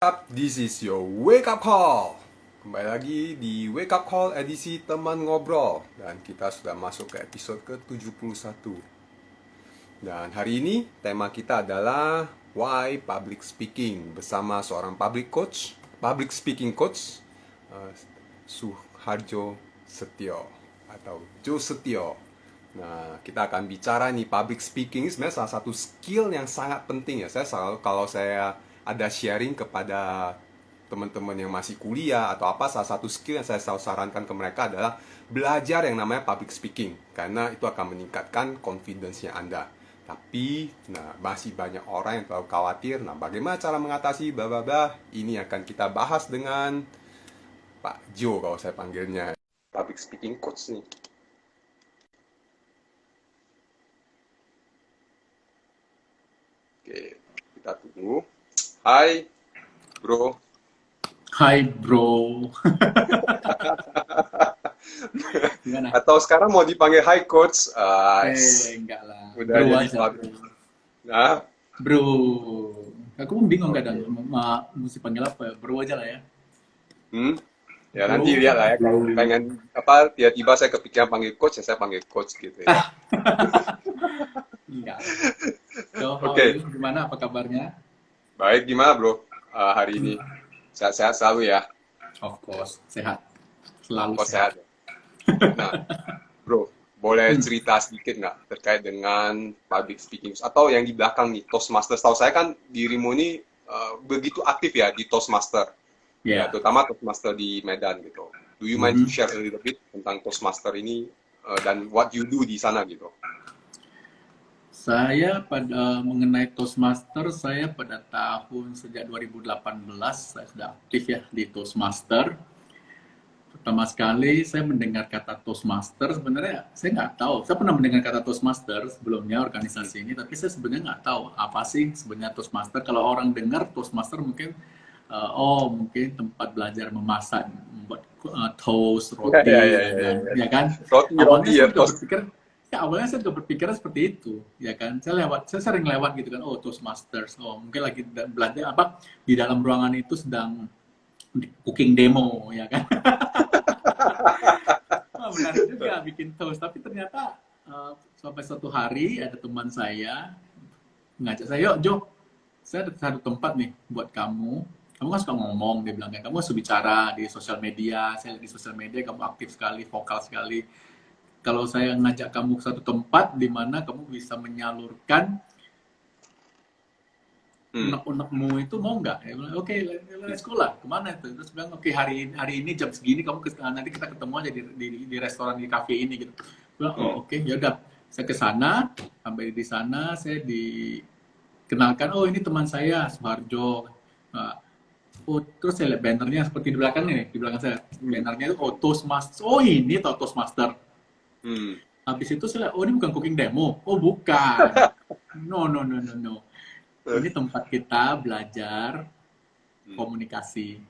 Up, this is your wake up call. Kembali lagi di Wake Up Call edisi teman ngobrol. Dan kita sudah masuk ke episode ke-71. Dan hari ini tema kita adalah Why Public Speaking bersama seorang public speaking coach, Suharjo Setio atau Jo Setio. Nah, kita akan bicara nih, public speaking ini sebenarnya salah satu skill yang sangat penting ya. Kalau saya ada sharing kepada teman-teman yang masih kuliah atau apa, salah satu skill yang saya selalu sarankan ke mereka adalah belajar yang namanya public speaking, karena itu akan meningkatkan confidence-nya Anda. Tapi, masih banyak orang yang terlalu khawatir. Nah, bagaimana cara mengatasi bla bla bla? Ini akan kita bahas dengan Pak Jo, kalau saya panggilnya public speaking coach nih. Oke, kita tunggu. Hai, bro. Hai bro. Gimana? Atau sekarang mau dipanggil hi coach? Enggak lah. Udah Bro jadi aja, public. bro. Nah, Bro. Aku pun bingung oke. kadang mesti panggil apa ya. Bro aja lah ya. Ya nanti Bro. lihat lah ya. Kalau pengen apa, tiba-tiba saya kepikiran panggil coach, ya saya panggil coach gitu ya. Enggak lah. So, how are Oke, you? Gimana? Apa kabarnya? baik, gimana bro? Hari ini sehat-sehat selalu ya. Of course, sehat. Of Selalu course sehat. sehat. Nah, bro, boleh cerita sedikit nggak terkait dengan public speaking atau yang di belakang nih, Toastmaster? Tahu saya kan dirimu ini begitu aktif ya di Toastmaster, ya Ya. terutama Toastmaster di Medan gitu. Do you mind to Mhm. share a little bit tentang Toastmaster ini dan what you do di sana gitu? Saya pada mengenai Toastmaster, saya pada tahun sejak 2018 saya sudah aktif ya di Toastmaster. Pertama sekali saya mendengar kata Toastmaster, sebenarnya saya nggak tahu. Saya pernah mendengar kata Toastmaster sebelumnya organisasi ini, tapi saya sebenarnya nggak tahu apa sih sebenarnya Toastmaster. Kalau orang dengar Toastmaster mungkin, mungkin tempat belajar memasak, membuat toast, Ya, ya, roti, ya, ya ya, kan? ya. Ya kan? Roti, Awalnya roti saya ya, juga toast. berpikir, awalnya saya juga berpikir seperti itu, ya kan? Saya sering lewat gitu kan, oh Toastmasters, oh mungkin lagi belajar apa di dalam ruangan itu sedang cooking demo, ya kan? Menarik juga bikin toast, tapi ternyata sampai suatu hari ada teman saya ngajak saya, yuk Jo, saya ada satu tempat nih buat kamu. Kamu kan suka ngomong, dia bilang, kamu harus bicara di sosial media. Saya lihat di sosial media kamu aktif sekali, vokal sekali. Kalau saya ngajak kamu ke satu tempat di mana kamu bisa menyalurkan Hmm. unek-unekmu itu, mau nggak? Ya, oke, let's go lah. Kemana itu? Terus bilang, oke, hari ini jam segini kamu nanti kita ketemu aja di restoran, di cafe ini gitu. Bilang, Hmm. oke, ya udah. Saya ke sana, sampai di sana saya dikenalkan, oh ini teman saya Suharjo. Nah, oh, terus saya lihat bannernya seperti di belakang nih, di belakang saya. Bannernya itu Toastmaster. Oh ini Toastmaster. Hmm. Habis itu saya lihat, oh ini bukan cooking demo. Oh bukan. No, no, no, no, no. Ini tempat kita belajar komunikasi,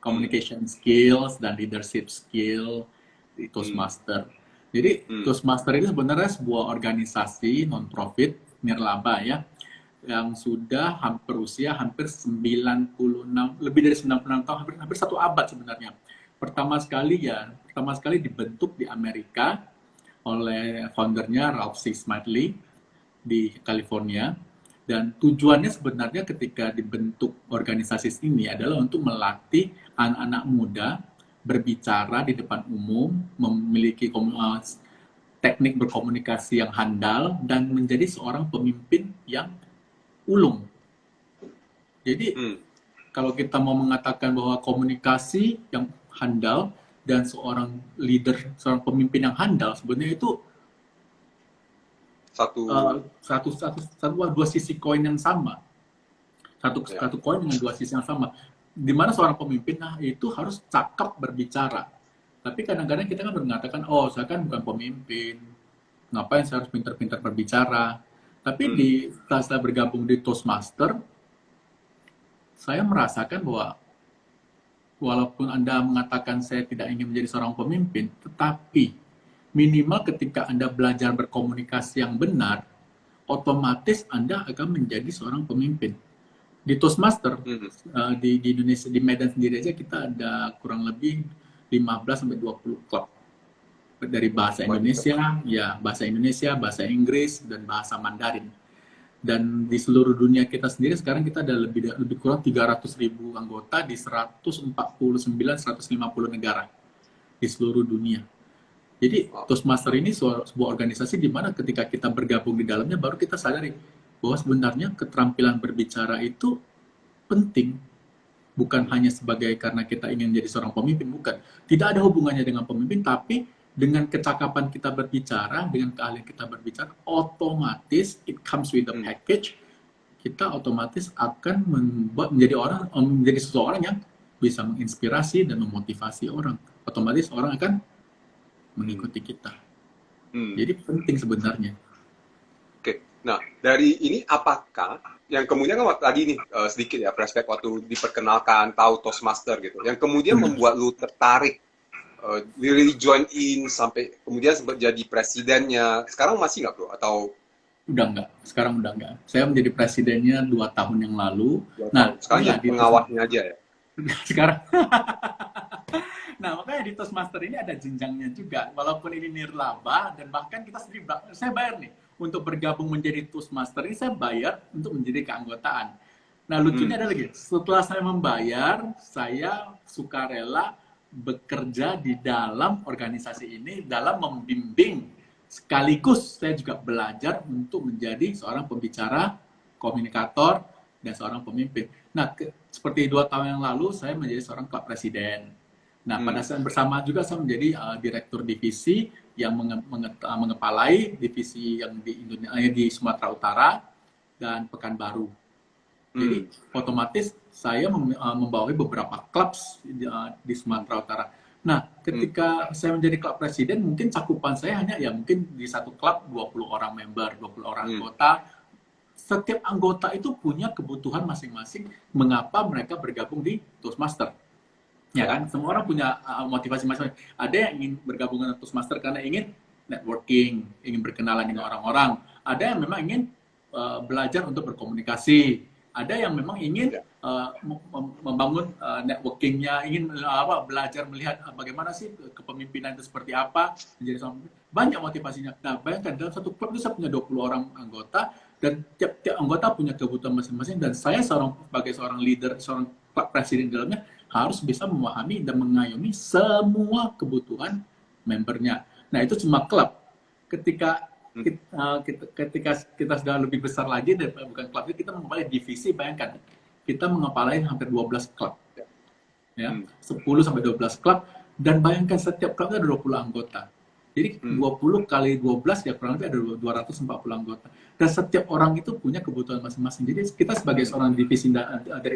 communication skills dan leadership skill di Toastmaster. Jadi Toastmaster itu sebenarnya sebuah organisasi non-profit nirlaba ya, yang sudah berusia hampir 96, lebih dari 96 tahun, hampir satu abad sebenarnya. Pertama sekali dibentuk di Amerika oleh foundernya Ralph C. Smedley di California. Dan tujuannya sebenarnya ketika dibentuk organisasi ini adalah untuk melatih anak-anak muda berbicara di depan umum, memiliki teknik berkomunikasi yang handal, dan menjadi seorang pemimpin yang ulung. Jadi, kalau kita mau mengatakan bahwa komunikasi yang handal dan seorang leader, seorang pemimpin yang handal, sebenarnya itu dua sisi koin yang sama. Satu koin dengan dua sisi yang sama. Di mana seorang pemimpin itu harus cakap berbicara. Tapi kadang-kadang kita kan mengatakan, oh saya kan bukan pemimpin, ngapain saya harus pintar-pintar berbicara. Tapi setelah saya bergabung di Toastmaster, saya merasakan bahwa walaupun Anda mengatakan saya tidak ingin menjadi seorang pemimpin, tetapi minimal ketika Anda belajar berkomunikasi yang benar, otomatis Anda akan menjadi seorang pemimpin. Di Toastmaster, Hmm. di Indonesia, di Medan sendiri aja kita ada kurang lebih 15 sampai 20 klub. Dari bahasa Banyak. Indonesia, ya bahasa Indonesia, bahasa Inggris, dan bahasa Mandarin. Dan di seluruh dunia kita sendiri sekarang kita ada lebih kurang 300.000 anggota di 149, 150 negara di seluruh dunia. Jadi Wow. Toastmaster ini sebuah organisasi di mana ketika kita bergabung di dalamnya baru kita sadari bahwa sebenarnya keterampilan berbicara itu penting, bukan hanya sebagai karena kita ingin menjadi seorang pemimpin, bukan. Tidak ada hubungannya dengan pemimpin, tapi dengan kecakapan kita berbicara, dengan keahlian kita berbicara, otomatis it comes with the package, kita otomatis akan menjadi seseorang yang bisa menginspirasi dan memotivasi orang. Otomatis orang akan mengikuti kita. Jadi penting sebenarnya. Oke, nah dari ini apakah yang kemudian kan tadi nih sedikit ya flashback waktu diperkenalkan tahu Toastmaster gitu, yang kemudian membuat lu tertarik, really join in sampai kemudian sempat jadi presidennya. Sekarang masih nggak bro? Atau Udah enggak, sekarang udah enggak. Saya menjadi presidennya 2 tahun yang lalu. 2 tahun? Nah, Sekarang inilah jadi di pengawasnya aja ya? sekarang. Nah, makanya di Toastmaster ini ada jenjangnya juga. Walaupun ini nirlaba, dan bahkan kita sendiri, saya bayar nih, untuk bergabung menjadi Toastmaster ini, saya bayar untuk menjadi keanggotaan. Nah, lucunya ada lagi, setelah saya membayar, saya sukarela bekerja di dalam organisasi ini, dalam membimbing. Sekaligus saya juga belajar untuk menjadi seorang pembicara, komunikator, dan seorang pemimpin. Nah, seperti 2 tahun yang lalu, saya menjadi seorang klub presiden. Nah, pada saat bersama juga saya menjadi direktur divisi yang mengepalai divisi yang di Sumatera Utara dan Pekanbaru. Jadi otomatis saya membawahi beberapa klub di Sumatera Utara. Nah, ketika saya menjadi klub presiden, mungkin cakupan saya hanya ya mungkin di satu klub 20 orang member, 20 orang anggota. Setiap anggota itu punya kebutuhan masing-masing mengapa mereka bergabung di Toastmaster. Ya kan, semua orang punya motivasi masing-masing. Ada yang ingin bergabung dengan Toastmaster karena ingin networking, ingin berkenalan dengan orang-orang. Ada yang memang ingin belajar untuk berkomunikasi. Ada yang memang ingin membangun networkingnya, ingin belajar melihat bagaimana sih kepemimpinan itu seperti apa. Menjadi banyak motivasinya. Nah, bayangkan dalam satu klub itu saya punya 20 orang anggota, dan tiap anggota punya kebutuhan masing-masing, dan saya sebagai seorang leader, seorang klub presiden di dalamnya, harus bisa memahami dan mengayomi semua kebutuhan membernya. Nah, itu cuma klub. Ketika kita sudah lebih besar lagi, dan bukan klub, kita mengepalai divisi. Bayangkan, kita mengepalai hampir 12 klub. Ya, 10 sampai 12 klub, dan bayangkan setiap klub ada 20 anggota. Jadi 20 kali 12 ya kurang lebih ada 240 anggota. Dan setiap orang itu punya kebutuhan masing-masing. Jadi kita sebagai seorang divisi,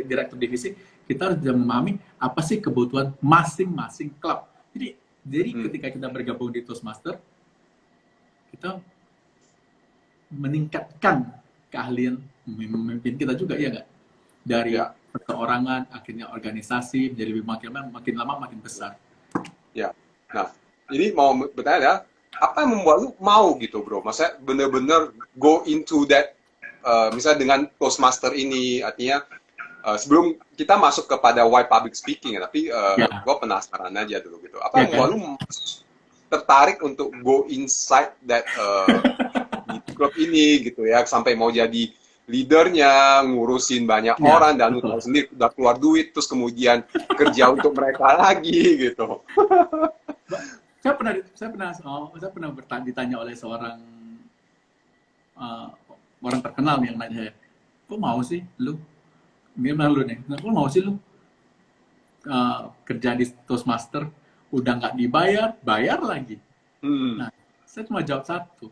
direktur divisi, kita harus bisa memahami apa sih kebutuhan masing-masing klub. Jadi ketika kita bergabung di Toastmaster, kita meningkatkan keahlian memimpin kita juga, ya nggak? Dari perseorangan, akhirnya organisasi menjadi lebih makin lama makin besar. Ya, nah ini mau bertanya ya, apa yang membuat lu mau gitu bro? Maksudnya bener-bener go into that, misalnya dengan Toastmaster ini, artinya sebelum kita masuk kepada why public speaking ya, tapi gue penasaran aja dulu gitu. Apa yang membuat lu tertarik untuk go inside that di klub ini gitu ya, sampai mau jadi leadernya, ngurusin banyak orang, dan lu tahu sendiri udah keluar duit, terus kemudian kerja untuk mereka lagi gitu. Saya pernah ditanya oleh seorang orang terkenal yang nanya, kok mau sih lu? Gimana lu nih? Kok mau sih lu kerja di Toastmaster, udah nggak dibayar, bayar lagi. Nah, saya cuma jawab satu.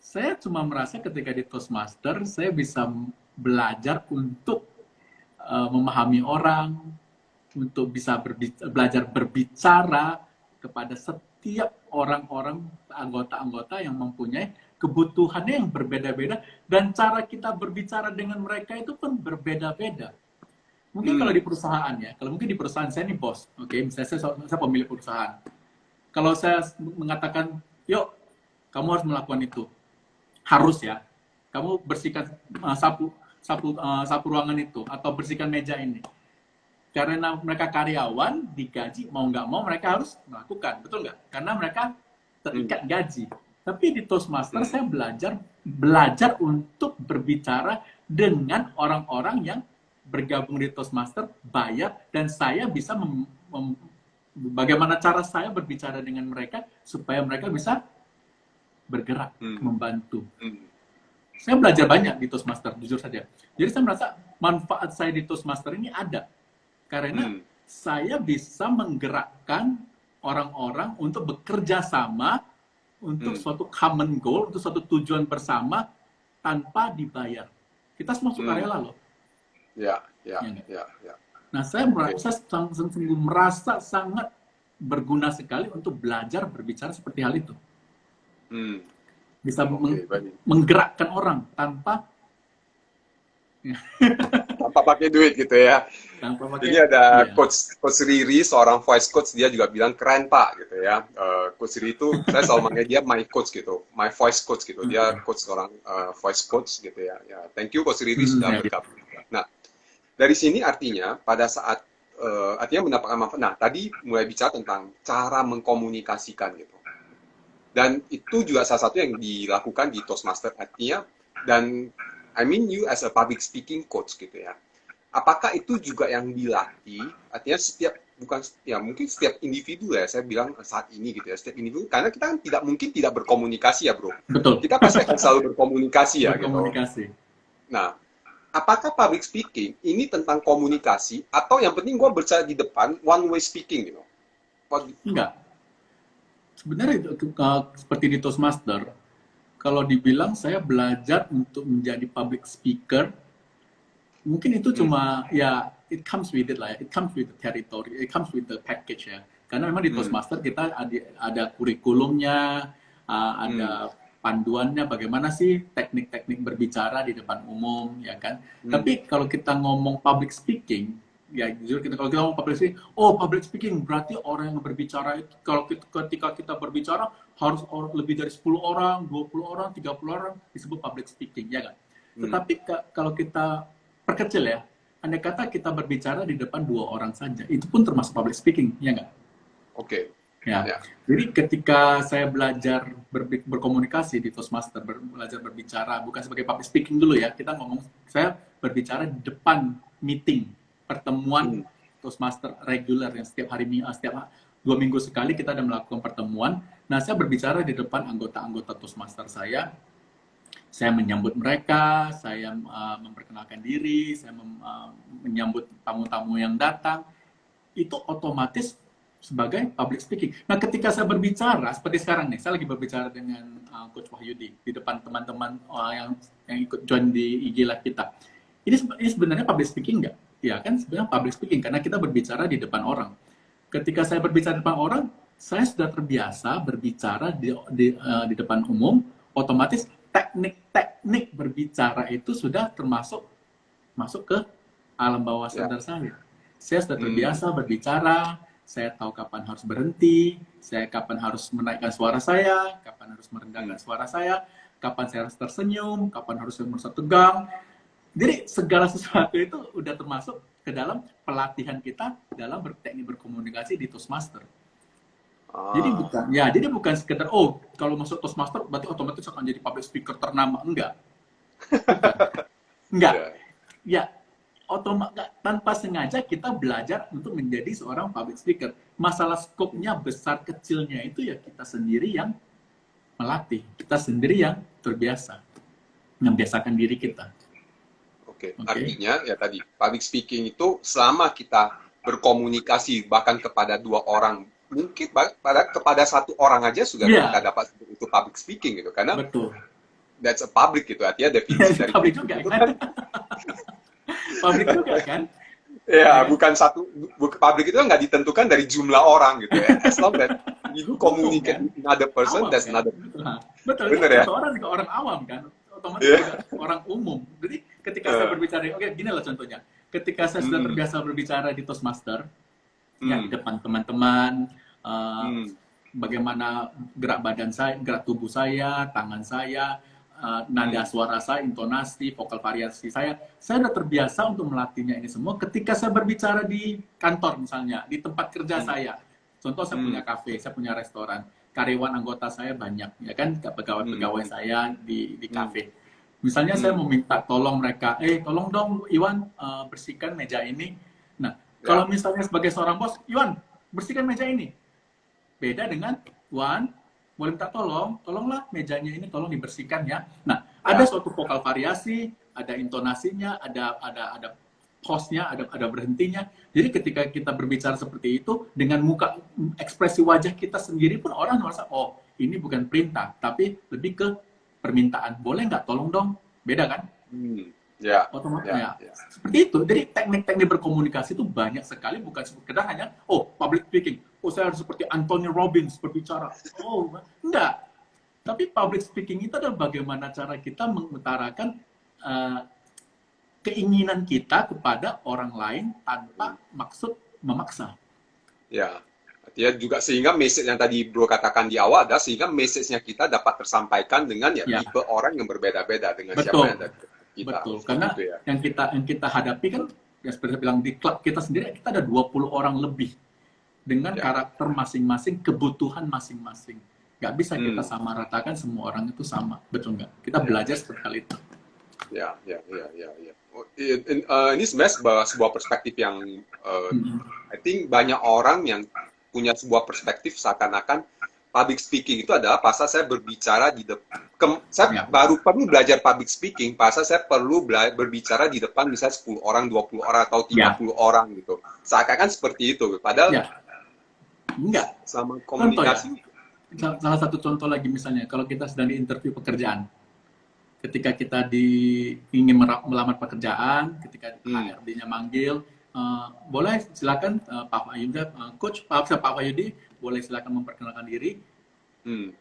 Saya cuma merasa ketika di Toastmaster, saya bisa belajar untuk memahami orang, untuk bisa belajar berbicara kepada setiap orang-orang, anggota-anggota yang mempunyai kebutuhannya yang berbeda-beda, dan cara kita berbicara dengan mereka itu pun berbeda-beda. Mungkin kalau di perusahaan ya, kalau mungkin di perusahaan saya nih bos, oke, misalnya saya pemilik perusahaan. Kalau saya mengatakan, yuk, kamu harus melakukan itu, harus ya, kamu bersihkan sapu, sapu ruangan itu atau bersihkan meja ini. Karena mereka karyawan, digaji, mau nggak mau mereka harus melakukan, betul nggak? Karena mereka terikat gaji. Tapi di Toastmaster saya belajar untuk berbicara dengan orang-orang yang bergabung di Toastmaster, bayar, dan saya bisa bagaimana cara saya berbicara dengan mereka supaya mereka bisa bergerak, membantu. Saya belajar banyak di Toastmaster, jujur saja. Jadi saya merasa manfaat saya di Toastmaster ini ada. Karena saya bisa menggerakkan orang-orang untuk bekerja sama untuk suatu common goal, untuk suatu tujuan bersama tanpa dibayar. Kita semua sukarela loh. Ya. Nah, saya sungguh merasa sangat berguna sekali untuk belajar berbicara seperti hal itu. Bisa menggerakkan orang tanpa pakai duit gitu ya. Ini ada coach Riri, seorang voice coach, dia juga bilang keren Pak gitu ya. Coach Riri itu saya selalu manggil dia my coach gitu, my voice coach gitu. Dia coach seorang voice coach gitu ya. Ya, thank you Coach Riri sudah bergabung. Nah, dari sini artinya pada saat artinya mendapatkan manfaat. Nah, tadi mulai bicara tentang cara mengkomunikasikan gitu. Dan itu juga salah satu yang dilakukan di Toastmaster artinya, dan I mean you as a public speaking coach gitu ya. Apakah itu juga yang dilatih? Artinya mungkin setiap individu ya, saya bilang saat ini gitu ya, setiap individu, karena kita kan tidak mungkin tidak berkomunikasi ya bro. Betul. Kita pasti akan selalu berkomunikasi ya berkomunikasi. Gitu. Nah, apakah public speaking ini tentang komunikasi atau yang penting gue berbicara di depan one way speaking gitu? Enggak. Sebenarnya seperti di Toastmaster, kalau dibilang saya belajar untuk menjadi public speaker, mungkin itu cuma ya it comes with it lah, it comes with the territory, it comes with the package ya. Karena memang di Toastmaster kita ada kurikulumnya, ada panduannya bagaimana sih teknik-teknik berbicara di depan umum ya kan. Tapi kalau kita ngomong public speaking, ya jujur kalau kita ngomong public speaking berarti orang yang berbicara itu ketika kita berbicara harus lebih dari 10 orang, 20 orang, 30 orang disebut public speaking, ya kan? Tetapi kalau kita perkecil ya, andai kata kita berbicara di depan 2 orang saja, itu pun termasuk public speaking, ya nggak? Oke. Ya. Jadi ketika saya belajar berkomunikasi di Toastmaster, belajar berbicara bukan sebagai public speaking dulu ya, kita ngomong saya berbicara di depan meeting, pertemuan Toastmaster reguler yang setiap 2 minggu sekali kita ada melakukan pertemuan. Nah, saya berbicara di depan anggota-anggota Toastmaster saya menyambut mereka, saya memperkenalkan diri, saya menyambut tamu-tamu yang datang. Itu otomatis sebagai public speaking. Nah, ketika saya berbicara, seperti sekarang nih, saya lagi berbicara dengan Coach Wahyudi di depan teman-teman yang ikut join di IG Live kita. Ini sebenarnya public speaking nggak? Ya kan, sebenarnya public speaking, karena kita berbicara di depan orang. Ketika saya berbicara di depan orang, saya sudah terbiasa berbicara di depan umum, otomatis teknik-teknik berbicara itu sudah masuk ke alam bawah sadar saya. Saya sudah terbiasa berbicara, saya tahu kapan harus berhenti, saya kapan harus menaikkan suara saya, kapan harus merendahkan suara saya, kapan saya harus tersenyum, kapan harus merasa tegang. Jadi segala sesuatu itu udah termasuk ke dalam pelatihan kita dalam teknik berkomunikasi di Toastmaster. Jadi bukan sekedar kalau masuk Toastmaster berarti otomatis akan jadi public speaker ternama, enggak. Ya, tanpa sengaja kita belajar untuk menjadi seorang public speaker. Masalah skopnya besar kecilnya itu ya kita sendiri yang melatih, kita sendiri yang terbiasa membiasakan diri kita. Oke. Artinya ya tadi public speaking itu selama kita berkomunikasi bahkan kepada 2 orang, mungkin kepada 1 orang aja sudah kita dapat itu public speaking gitu, karena betul. That's a public gitu, artinya definisi dari public juga kan. Public juga kan. Ya, bukan public itu nggak ditentukan dari jumlah orang gitu ya. As long that you communicate with another person, that's another. Betul. Bener ya? Orang juga orang awam kan, otomatis juga orang umum. Jadi ketika saya berbicara, gini lah contohnya. Ketika saya sudah terbiasa berbicara di Toastmaster, ya di depan teman-teman, bagaimana gerak badan saya, gerak tubuh saya, tangan saya, nada suara saya, intonasi, vokal variasi saya sudah terbiasa untuk melatihnya ini semua ketika saya berbicara di kantor misalnya, di tempat kerja saya. Contoh saya punya kafe, saya punya restoran, karyawan anggota saya banyak, ya kan, pegawai-pegawai saya di kafe. Misalnya saya mau minta tolong mereka, tolong dong Iwan bersihkan meja ini. Nah, kalau misalnya sebagai seorang bos, Iwan bersihkan meja ini. Beda dengan Wan, boleh minta tolonglah mejanya ini tolong dibersihkan ya. Nah, ada suatu vokal variasi, ada intonasinya, ada pause-nya, ada berhentinya. Jadi ketika kita berbicara seperti itu, dengan muka ekspresi wajah kita sendiri pun orang merasa, oh ini bukan perintah, tapi lebih ke permintaan. Boleh nggak tolong dong? Beda kan? Otomatis ya. Seperti itu. Jadi teknik-teknik berkomunikasi itu banyak sekali, bukan sekedar hanya public speaking. Saya harus seperti Anthony Robbins berbicara. Enggak. Tapi public speaking itu adalah bagaimana cara kita mengutarakan keinginan kita kepada orang lain tanpa maksud memaksa. Ya. Artinya juga sehingga message yang tadi Bro katakan di awal adalah sehingga message-nya kita dapat tersampaikan dengan tipe orang yang berbeda-beda dengan siapa yang ada kita. Betul, karena gitu ya. yang kita hadapi kan, ya seperti saya bilang di klub kita sendiri, kita ada 20 orang lebih dengan karakter masing-masing, kebutuhan masing-masing. Nggak bisa kita samaratakan semua orang itu sama, betul nggak? Kita belajar seperti hal itu. Ya. Ini sebenarnya sebuah perspektif yang I think banyak orang yang punya sebuah perspektif seakan-akan public speaking itu adalah pasal saya berbicara di depan. Saya baru perlu belajar public speaking, pasal saya perlu berbicara di depan misalnya 10 orang, 20 orang, atau 30 orang gitu. Seakan-akan seperti itu. Padahal enggak. Sama komunikasi. Contoh, salah satu contoh lagi misalnya, kalau kita sedang di interview pekerjaan. Ketika kita ingin melamar pekerjaan, ketika HRD-nya manggil, boleh silakan Pak Wahyudi, Coach Pak Wahyudi, boleh silakan memperkenalkan diri,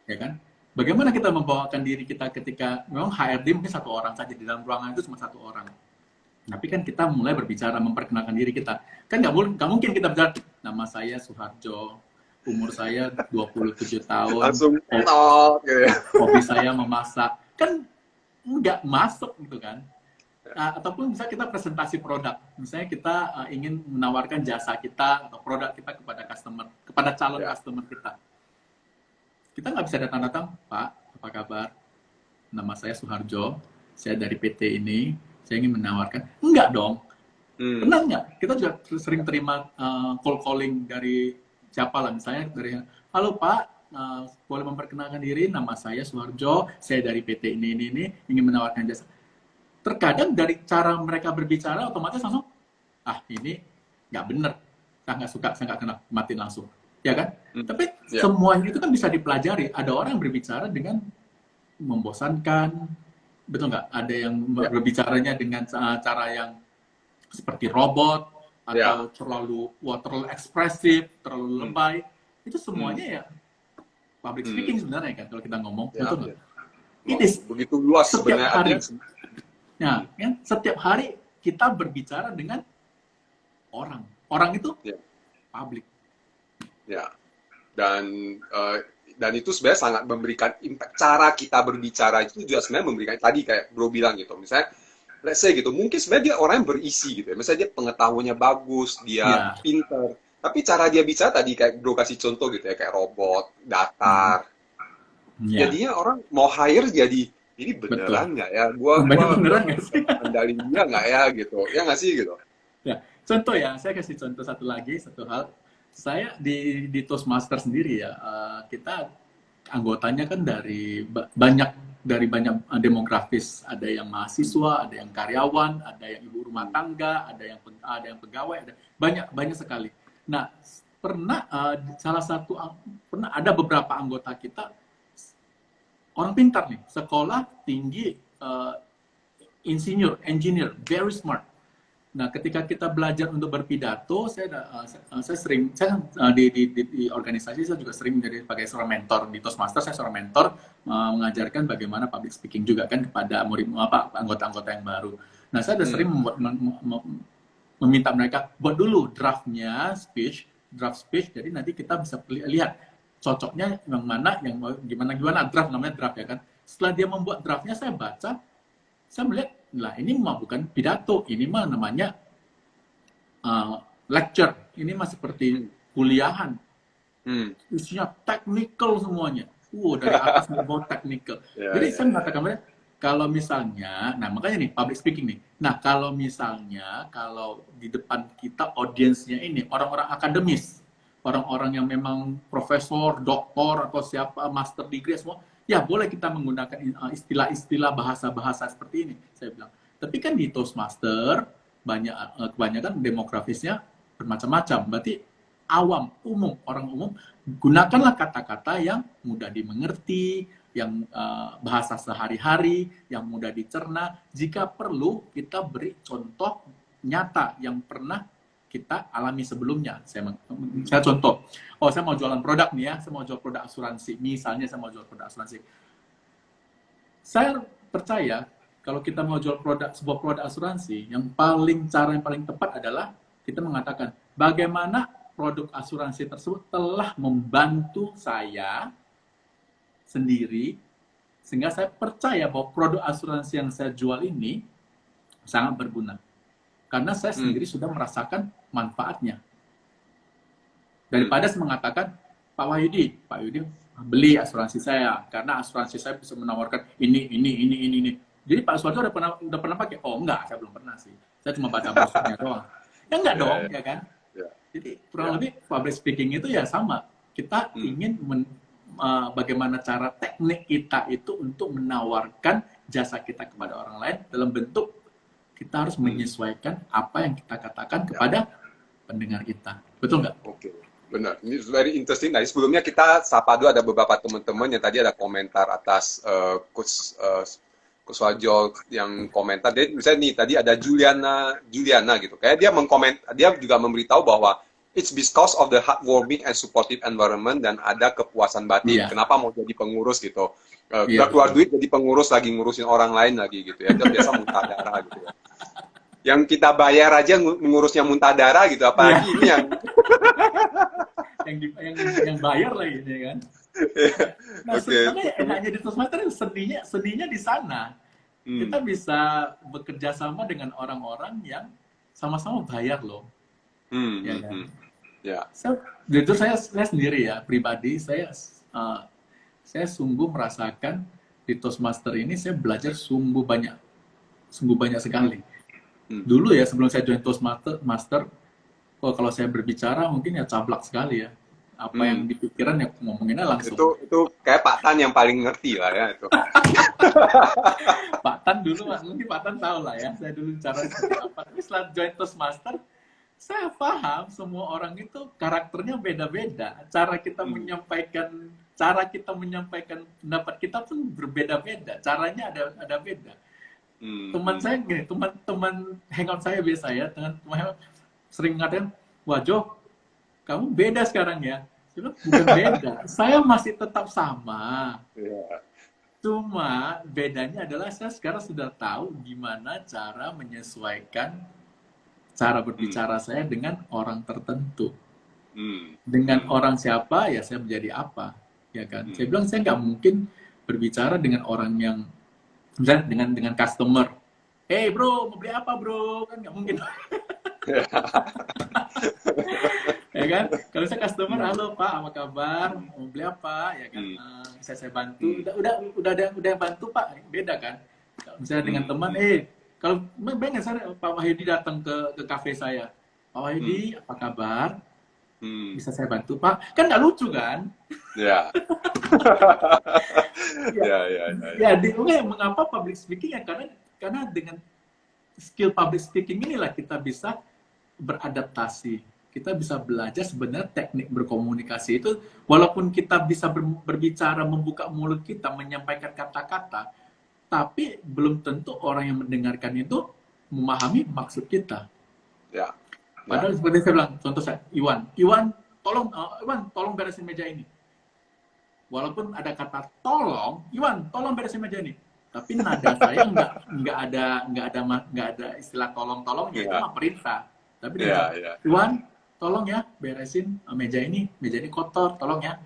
ya kan? Bagaimana kita membawakan diri kita ketika memang HRD mungkin satu orang saja di dalam ruangan itu cuma satu orang, tapi kan kita mulai berbicara memperkenalkan diri kita, kan nggak mungkin kita bicara nama saya Suharjo, umur saya 27 tahun, langsung hobi saya memasak, kan nggak masuk gitu kan. Ataupun misalnya kita presentasi produk, misalnya kita ingin menawarkan jasa kita atau produk kita kepada customer, kepada calon customer kita nggak bisa datang-datang, Pak, apa kabar? Nama saya Suharjo, saya dari PT ini, saya ingin menawarkan. Enggak dong, pernah nggak? Kita juga sering terima call calling dari siapa lah, misalnya dari, halo Pak, boleh memperkenalkan diri, nama saya Suharjo, saya dari PT ini ingin menawarkan jasa. Terkadang dari cara mereka berbicara otomatis langsung, ini nggak bener, saya nggak suka, saya nggak kenal, matiin langsung, ya kan? Tapi semuanya itu kan bisa dipelajari. Ada orang yang berbicara dengan membosankan, betul nggak? Ada yang berbicaranya dengan cara yang seperti robot atau terlalu ekspresif, terlalu lebay. Itu semuanya public speaking sebenarnya kan kalau kita ngomong, betul nggak? Ini begitu luas sebenarnya. Nah, kan setiap hari kita berbicara dengan orang. Orang itu public. Ya. Dan itu sebenarnya sangat memberikan impact. Cara kita berbicara itu juga sebenarnya memberikan, tadi kayak Bro bilang gitu. Misalnya, let's say gitu, mungkin sebenarnya dia orang yang berisi gitu ya. Misalnya dia pengetahuannya bagus, dia pinter. Tapi cara dia bicara tadi kayak Bro kasih contoh gitu ya, kayak robot, datar. Jadinya orang mau hire jadi, ini beneran nggak ya? Gua beneran nggak sih? Kendali dia nggak ya gitu? Ya nggak sih gitu? Ya, contoh saya kasih contoh satu hal. Saya di Toastmaster sendiri ya, kita anggotanya kan dari banyak demografis, ada yang mahasiswa, ada yang karyawan, ada yang ibu rumah tangga, ada yang pegawai, ada banyak sekali. Nah, pernah ada beberapa anggota kita orang pintar nih, sekolah tinggi, engineer, very smart. Nah, ketika kita belajar untuk berpidato, saya di organisasi saya juga sering menjadi sebagai seorang mentor di Toastmaster. Saya seorang mentor mengajarkan bagaimana public speaking juga kan kepada anggota-anggota yang baru. Nah, saya sudah sering meminta mereka buat dulu draft speech. Jadi nanti kita bisa lihat cocoknya yang mana, yang gimana draft, namanya draft ya kan. Setelah dia membuat draftnya, saya baca, saya melihat, lah ini mah bukan pidato, ini mah namanya lecture, ini mah seperti kuliahan, isinya technical semuanya. Dari atas ke bawah technical. Ya, Jadi ya, saya ya. mengatakan, kalau misalnya, nah makanya nih public speaking nih. Nah kalau misalnya, kalau di depan kita audiensnya ini orang-orang akademis, orang-orang yang memang profesor, doktor atau siapa, master degree semua, ya boleh kita menggunakan istilah-istilah bahasa-bahasa seperti ini. Saya bilang. Tapi kan di Toastmaster kebanyakan demografisnya bermacam-macam. Berarti awam, umum, orang umum, gunakanlah kata-kata yang mudah dimengerti, yang bahasa sehari-hari, yang mudah dicerna. Jika perlu, kita beri contoh nyata yang pernah kita alami sebelumnya. Saya contoh, saya mau jualan produk nih ya, saya mau jual produk asuransi. Misalnya saya mau jual produk asuransi. Saya percaya, kalau kita mau jual sebuah produk asuransi, cara yang paling tepat adalah kita mengatakan, bagaimana produk asuransi tersebut telah membantu saya sendiri, sehingga saya percaya bahwa produk asuransi yang saya jual ini sangat berguna. Karena saya sendiri sudah merasakan manfaatnya. Daripada saya mengatakan, Pak Wahyudi beli asuransi saya, karena asuransi saya bisa menawarkan ini. Jadi Pak Suwarto udah pernah pakai? Oh enggak, saya belum pernah sih. Saya cuma baca brosurnya doang. Ya enggak dong, ya kan? Jadi kurang lebih public speaking itu ya sama. Kita ingin bagaimana cara teknik kita itu untuk menawarkan jasa kita kepada orang lain dalam bentuk kita harus menyesuaikan apa yang kita katakan kepada pendengar kita. Betul nggak? Oke, benar. Ini very interesting. Nah, sebelumnya kita sapa dulu, ada beberapa teman-teman yang tadi ada komentar atas Coach Wajo yang komentar. Jadi misalnya nih tadi ada Juliana gitu. Kayak dia juga memberitahu bahwa it's because of the heartwarming and supportive environment, dan ada kepuasan batin. Kenapa mau jadi pengurus gitu? Udah keluar duit jadi pengurus lagi, ngurusin orang lain lagi gitu ya. Dia biasa muntah darah gitu ya. Yang kita bayar aja mengurusnya muntah darah gitu, apalagi ini yang bayar lagi ya kan. Nah, sebenarnya enaknya di Toastmaster seninya di sana. Kita bisa bekerja sama dengan orang-orang yang sama-sama bayar loh. Ya kan? Jujur saya sendiri ya, pribadi saya sungguh merasakan di Toastmaster ini saya belajar sungguh banyak sekali. Dulu ya sebelum saya join Toastmaster, kalau saya berbicara mungkin ya cablak sekali ya. Apa yang dipikiran ya ngomonginnya langsung. Itu kayak Pak Tan yang paling ngerti lah ya itu. Pak Tan dulu, mungkin Pak Tan tahu lah ya, saya dulu cara seperti apa. Tapi setelah join Toastmaster, saya paham semua orang itu karakternya beda-beda. Cara kita menyampaikan pendapat kita pun berbeda-beda. Caranya ada beda. Teman saya gini, teman hangout saya biasa ya, teman sering ngatakan, "Wah Jo, kamu beda sekarang ya." Saya bilang, bukan beda, saya masih tetap sama. Cuma bedanya adalah saya sekarang sudah tahu gimana cara menyesuaikan cara berbicara saya dengan orang tertentu. Dengan orang siapa, ya saya menjadi apa. Ya kan? Saya bilang saya nggak mungkin berbicara dengan orang yang, misalnya dengan customer. "Hey bro, mau beli apa bro?" Kan nggak mungkin. Ya kan? Kalau saya customer, "Halo Pak, apa kabar? Mau beli apa?" Ya kan? Saya bantu. Udah bantu Pak. Beda kan? Misalnya dengan teman, kalau bayangin saya Pak Wahyudi datang ke kafe saya. "Pak Wahyudi, apa kabar? Bisa saya bantu Pak?" Kan nggak lucu kan? Ya. Mengapa public speaking ya? Karena dengan skill public speaking inilah kita bisa beradaptasi. Kita bisa belajar sebenarnya teknik berkomunikasi itu, walaupun kita bisa berbicara, membuka mulut kita, menyampaikan kata-kata, tapi belum tentu orang yang mendengarkan itu memahami maksud kita. Padahal seperti saya bilang, contoh saya, Iwan, tolong beresin meja ini. Walaupun ada kata tolong, "Iwan, tolong beresin meja ini." Tapi nada saya nggak ada istilah tolong-tolongnya, itu mah perintah. Tapi dia "Iwan, tolong ya beresin meja ini kotor, tolong ya."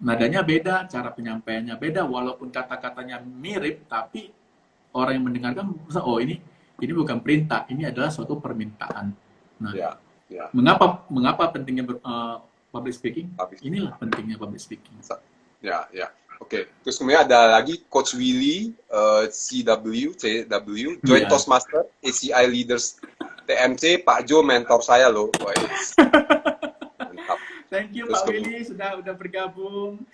nadanya beda, cara penyampaiannya beda, walaupun kata-katanya mirip, tapi orang yang mendengarkan merasa, oh ini bukan perintah, ini adalah suatu permintaan. Nah, Ya, ya. mengapa pentingnya public speaking? Habis. Inilah pentingnya public speaking. Ya, ya. Oke. Terus kemudian ada lagi Coach Willy, CW, Joint Iya. Toastmaster, ACI Leaders TMC, Pak Jo mentor saya loh. Wah, mantap. Thank you Terus Pak Willy sudah bergabung.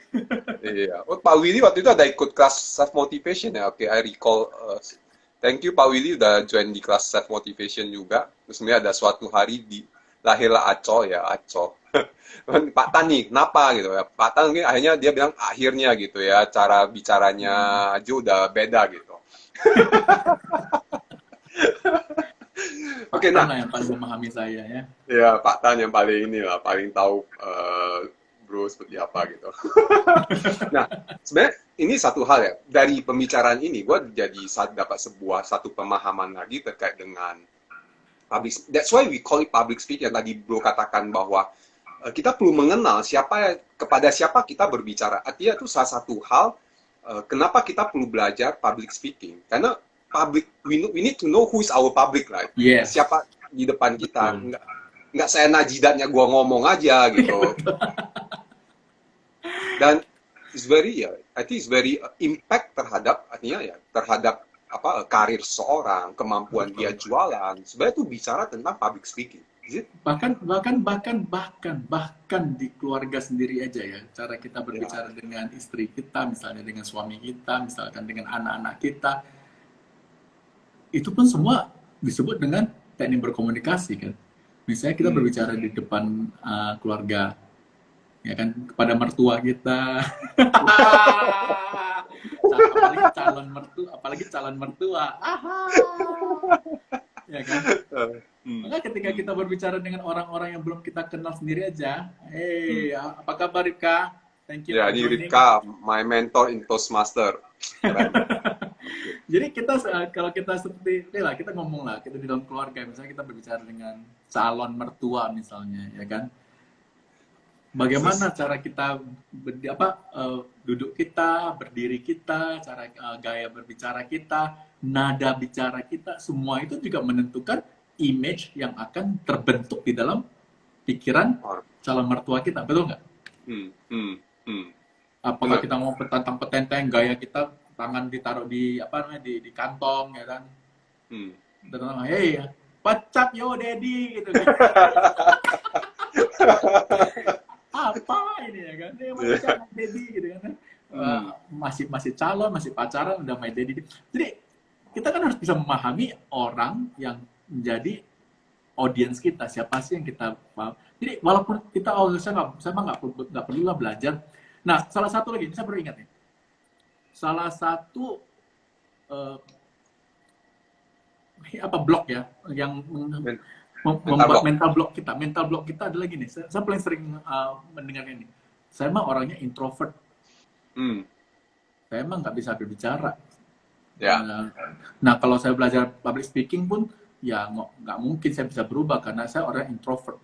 Iya. Oh, Pak Willy waktu itu ada ikut kelas self motivation ya. Oke, I recall. Thank you Pak Willy udah join di kelas self motivation juga. Terus kemudian ada suatu hari lahirlah Aco ya, Aco. Pak Tan nih, kenapa gitu ya? Pak Tan mungkin akhirnya dia bilang akhirnya gitu ya, cara bicaranya Ajo udah beda gitu. Pak Oke, Tan nah, lah yang paling memahami saya ya. ya Pak Tan yang paling inilah, paling tahu bro seperti apa gitu. Nah, sebenarnya ini satu hal ya, dari pembicaraan ini gue jadi dapat satu pemahaman lagi terkait dengan public. That's why we call it public speaking. Yang tadi bro katakan bahwa kita perlu mengenal kepada siapa kita berbicara. Artinya itu salah satu hal kenapa kita perlu belajar public speaking. Karena we need to know who is our public, right? Yes. Siapa di depan kita. Nggak seenak jidatnya gua ngomong aja gitu. Dan I think it's very impact terhadap karir seorang, kemampuan dia jualan. Sebenarnya itu bicara tentang public speaking. Bahkan di keluarga sendiri aja ya, cara kita berbicara dengan istri kita, misalnya dengan suami kita, misalkan dengan anak-anak kita, itu pun semua disebut dengan teknik berkomunikasi kan. Misalnya kita berbicara di depan keluarga, ya kan, kepada mertua kita, apalagi calon mertua, ya kan. Maka ketika kita berbicara dengan orang-orang yang belum kita kenal sendiri aja, apa kabar Ripka? Thank you. Ya, ini Ripka, my mentor in Toastmaster. Jadi kalau kita seperti lah, kita ngomong lah, kita di dalam keluarga, misalnya kita berbicara dengan calon mertua misalnya, ya kan? Bagaimana cara kita duduk kita, berdiri kita, cara gaya berbicara kita, nada bicara kita, semua itu juga menentukan image yang akan terbentuk di dalam pikiran calon mertua kita, betul nggak? Apakah kita mau petentang-petenteng, gaya kita tangan ditaruh di di kantong, ya kan? Dan hey, pacap yo daddy gitu kan. Apa ini ya kan? Pacap daddy gitu kan. Masih calon, masih pacaran, udah my daddy. Jadi kita kan harus bisa memahami orang yang menjadi audiens kita, siapa sih yang kita paham. Jadi walaupun kita saya nggak perlu lah belajar. Nah, salah satu lagi, saya baru ingat nih. Salah satu blog ya yang membuat mental block kita adalah gini. Saya paling sering mendengar ini. Saya mah orangnya introvert. Saya emang nggak bisa berbicara. Nah, kalau saya belajar public speaking pun ya nggak mungkin saya bisa berubah karena saya orang introvert.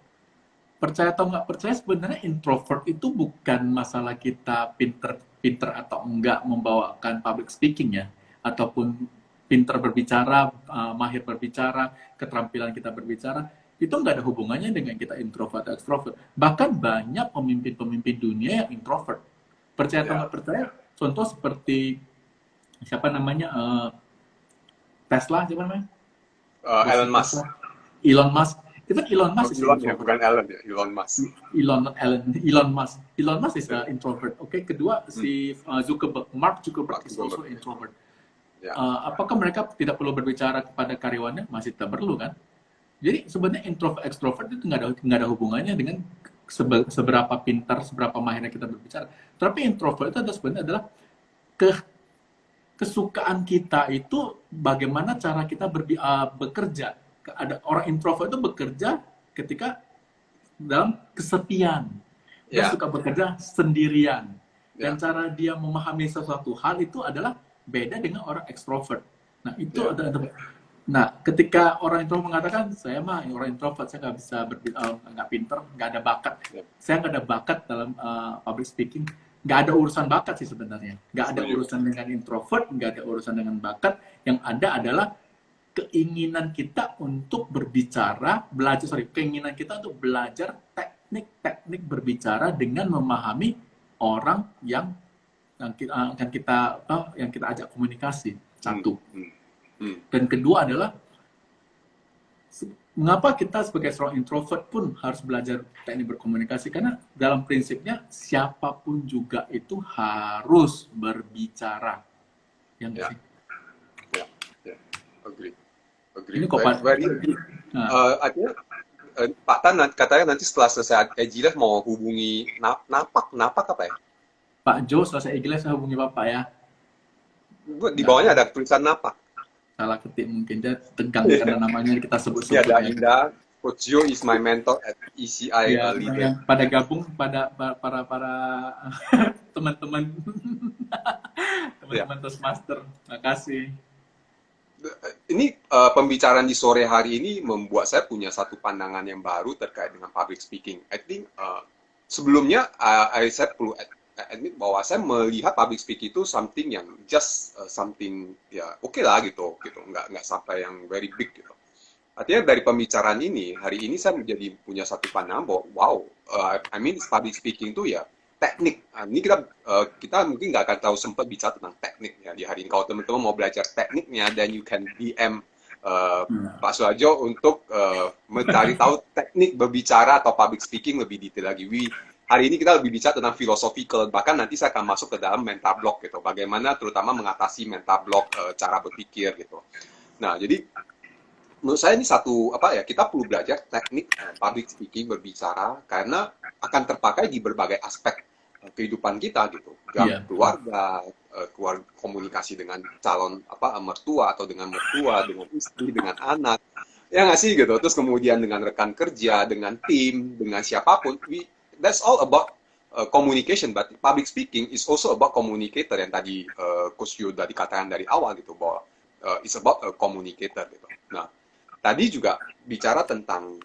Percaya atau nggak percaya, sebenarnya introvert itu bukan masalah kita pinter atau enggak membawakan public speaking ya, ataupun pinter berbicara, mahir berbicara, keterampilan kita berbicara, itu nggak ada hubungannya dengan kita introvert atau extrovert. Bahkan banyak pemimpin-pemimpin dunia yang introvert. Percaya atau nggak percaya, contoh seperti siapa namanya, Tesla, siapa namanya? Elon Musk. Elon Musk. Even Elon Musk is Elon ya, bukan Elon ya, Elon Musk. Elon Musk. Elon Musk is introvert. Oke, kedua si Mark Zuckerberg is also introvert. Apakah mereka tidak perlu berbicara kepada karyawannya? Masih tak perlu kan? Jadi sebenarnya introvert extrovert itu nggak ada hubungannya dengan seberapa pintar, seberapa mahirnya kita berbicara. Tapi introvert itu sebenarnya adalah kesukaan kita itu bagaimana cara kita bekerja. Ada orang introvert itu bekerja ketika dalam kesepian. Dia suka bekerja sendirian. Dan cara dia memahami sesuatu hal itu adalah beda dengan orang ekstrovert. Nah, itu Nah, ketika orang introvert mengatakan, saya mah orang introvert, saya nggak bisa nggak pinter, nggak ada bakat. Saya nggak ada bakat dalam public speaking. nggak ada urusan bakat sih sebenarnya. Nggak ada Setuju. urusan dengan introvert, nggak ada urusan dengan bakat. Yang ada adalah keinginan kita untuk berbicara, keinginan kita untuk belajar teknik-teknik berbicara dengan memahami orang yang kita ajak komunikasi. Hmm, Satu. hmm, hmm. Dan kedua adalah mengapa kita sebagai seorang introvert pun harus belajar teknik berkomunikasi? Karena dalam prinsipnya siapapun juga itu harus berbicara. Yang Ya. sih. Ya, ya, agree. Ini kok Pak. Artinya Pak Tan katanya nanti setelah selesai Ejiles mau hubungi Napak apa ya? Pak Jo, selesai Ejiles saya hubungi Bapak ya. Di bawahnya ada tulisan Napak. Salah ketik mungkin, dia tegang karena namanya kita sebut-sebut. Ini ada ya. Indah, Coach Jo is my mentor at ECI Ya, Leader. yang pada gabung, para teman-teman Toastmaster. Makasih. Ini pembicaraan di sore hari ini membuat saya punya satu pandangan yang baru terkait dengan public speaking. I think sebelumnya saya perlu admit bahwa saya melihat public speaking itu something yang just something ya oke lah gitu nggak sampai yang very big gitu. Artinya dari pembicaraan ini hari ini saya menjadi punya satu pandangan bahwa wow, I mean public speaking itu ya teknik. Ini kita mungkin nggak akan tahu sempat bicara tentang teknik ya di hari ini. Kalau teman-teman mau belajar tekniknya, dan you can DM Pak Suharjo untuk mencari tahu teknik berbicara atau public speaking lebih detail lagi. Hari ini kita lebih bicara tentang philosophical, bahkan nanti saya akan masuk ke dalam mental block gitu. Bagaimana terutama mengatasi mental block, cara berpikir gitu. Nah, jadi menurut saya ini satu kita perlu belajar teknik public speaking berbicara karena akan terpakai di berbagai aspek kehidupan kita gitu. Keluarga, komunikasi dengan calon mertua atau dengan mertua, dengan istri, dengan anak. Ya nggak sih gitu. Terus kemudian dengan rekan kerja, dengan tim, dengan siapapun. That's all about communication, but public speaking is also about communicator yang tadi Coach Yuda dikatakan dari awal gitu bahwa it's about a communicator gitu. Nah, tadi juga bicara tentang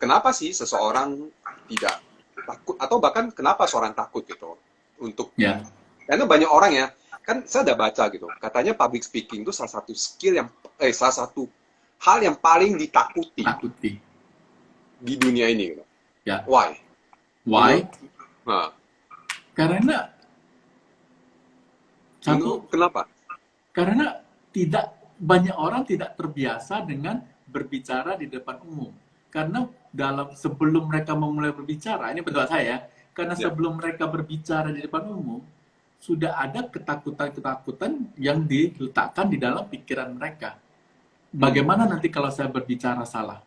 kenapa sih seseorang tidak takut atau bahkan kenapa seorang takut gitu untuk karena banyak orang ya kan saya udah baca gitu katanya public speaking itu salah satu skill yang salah satu hal yang paling ditakuti di dunia ini gitu. Ya. Why? Nah. Karena kenapa? Karena banyak orang tidak terbiasa dengan berbicara di depan umum. Karena sebelum mereka memulai berbicara, ini pendapat saya, karena sebelum mereka berbicara di depan umum, sudah ada ketakutan-ketakutan yang diletakkan di dalam pikiran mereka. Bagaimana nanti kalau saya berbicara salah?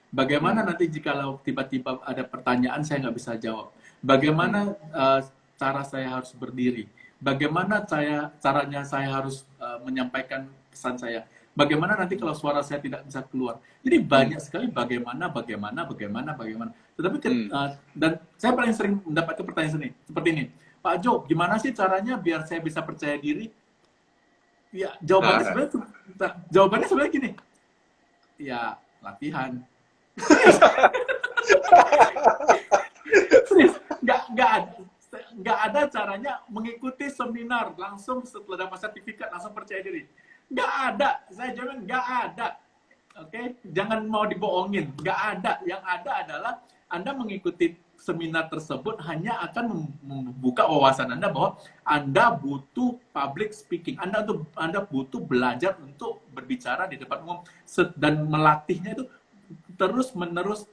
Bagaimana nanti jika tiba-tiba ada pertanyaan saya nggak bisa jawab? Bagaimana cara saya harus berdiri? Bagaimana caranya saya harus menyampaikan pesan saya? Bagaimana nanti kalau suara saya tidak bisa keluar? Jadi banyak sekali bagaimana. Tetapi dan saya paling sering mendapatkan pertanyaan seperti ini. Pak Jo, gimana sih caranya biar saya bisa percaya diri? Ya, jawabannya sebenarnya gini. Ya, latihan. Serius, nggak ada caranya mengikuti seminar langsung setelah dapat sertifikat langsung percaya diri. Nggak ada, saya jamin nggak ada. Oke, jangan mau dibohongin, nggak ada. Yang ada adalah Anda mengikuti seminar tersebut hanya akan membuka wawasan Anda bahwa Anda butuh public speaking, Anda butuh belajar untuk berbicara di depan umum dan melatihnya itu terus menerus.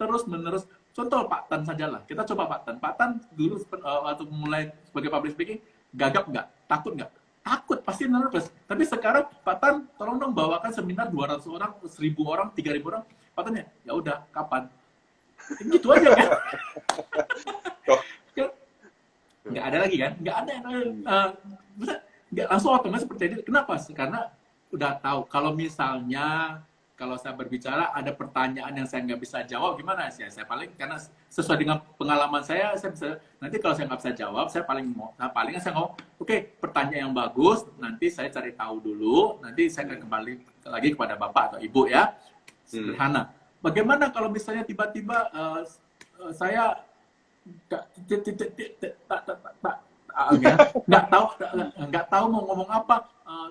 Contoh Pak Tan sajalah, kita coba Pak Tan dulu waktu mulai sebagai public speaking, gagap nggak? Takut nggak? Takut, pasti nervous. Tapi sekarang Pak Tan, tolong dong bawakan seminar 200 orang, 1000 orang, 3000 orang. Pak Tan ya udah, kapan? Gitu aja kan? Nggak ada lagi kan? Nggak ada. Nggak langsung otomatis percaya diri. Kenapa? Karena udah tahu. Kalau saya berbicara ada pertanyaan yang saya nggak bisa jawab, gimana sih? Saya paling karena sesuai dengan pengalaman saya bisa nanti kalau saya nggak bisa jawab, saya ngomong, oke, pertanyaan yang bagus, nanti saya cari tahu dulu, nanti saya akan kembali lagi kepada bapak atau ibu ya, sederhana. Bagaimana kalau misalnya tiba-tiba saya nggak tahu mau ngomong apa.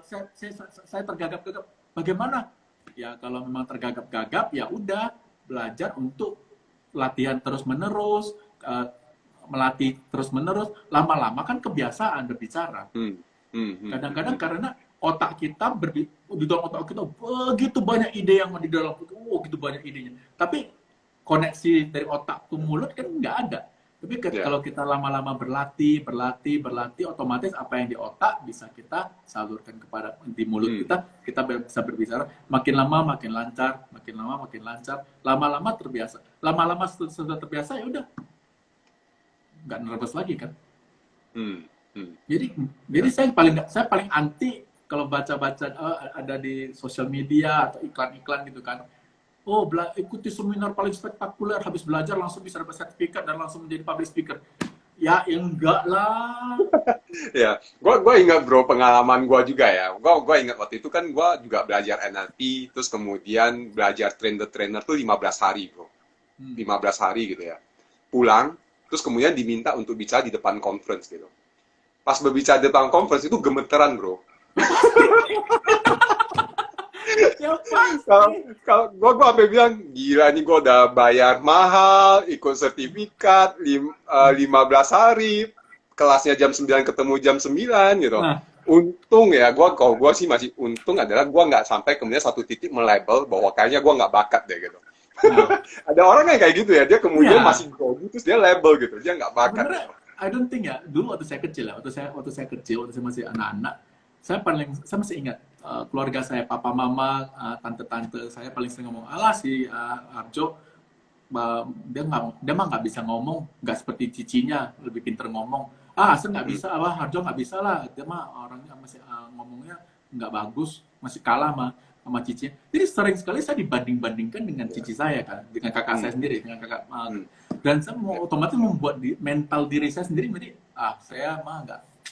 Saya tergagap-gagap. Bagaimana? Ya kalau memang tergagap-gagap, ya udah belajar untuk latihan terus-menerus, melatih terus-menerus. Lama-lama kan kebiasaan berbicara. Kadang-kadang karena otak kita di dalam otak kita begitu banyak ide yang di dalam itu, gitu banyak idenya. Tapi koneksi dari otak ke mulut kan nggak ada. Tapi kalau kita lama-lama berlatih, otomatis apa yang di otak bisa kita salurkan kepada di mulut kita bisa berbicara. Makin lama makin lancar, makin lama makin lancar. Lama-lama terbiasa. Lama-lama sudah terbiasa ya udah nggak nervous lagi kan. Jadi saya paling anti kalau baca-baca ada di sosial media atau iklan-iklan gitu kan. Oh, ikuti seminar paling spektakuler, habis belajar langsung bisa dapat sertifikat dan langsung menjadi public speaker. Ya enggak lah. Ya, gue ingat bro pengalaman gue juga ya. Gue ingat waktu itu kan gue juga belajar NLP, terus kemudian belajar train the trainer tuh 15 hari bro. 15 hari gitu ya. Pulang, terus kemudian diminta untuk bicara di depan conference gitu. Pas berbicara di depan conference itu gemeteran bro. Kalau gue sampai bilang gila nih, gue udah bayar mahal ikut sertifikat 15 hari, kelasnya jam 9 ketemu jam 9 gitu. Untung ya, kalau gue sih masih untung adalah gue nggak sampai kemudian satu titik melabel bahwa kayaknya gue nggak bakat deh gitu. Ada orang yang kayak gitu ya, dia kemudian masih grogi terus dia label gitu, dia nggak bakat. Gitu. I don't think ya, dulu waktu saya kecil ya, waktu saya masih anak-anak, saya masih ingat keluarga saya, papa mama, tante-tante saya paling sering ngomong, alah si Arjo, dia mah nggak bisa ngomong, nggak seperti cicinya, lebih pinter ngomong. Saya nggak bisa, Arjo nggak bisa lah, dia mah orangnya masih ngomongnya nggak bagus, masih kalah sama cicinya. Jadi sering sekali saya dibanding-bandingkan dengan cici saya kan, dengan kakak saya sendiri, dengan kakak. Dan saya otomatis membuat mental diri saya sendiri menjadi, saya mah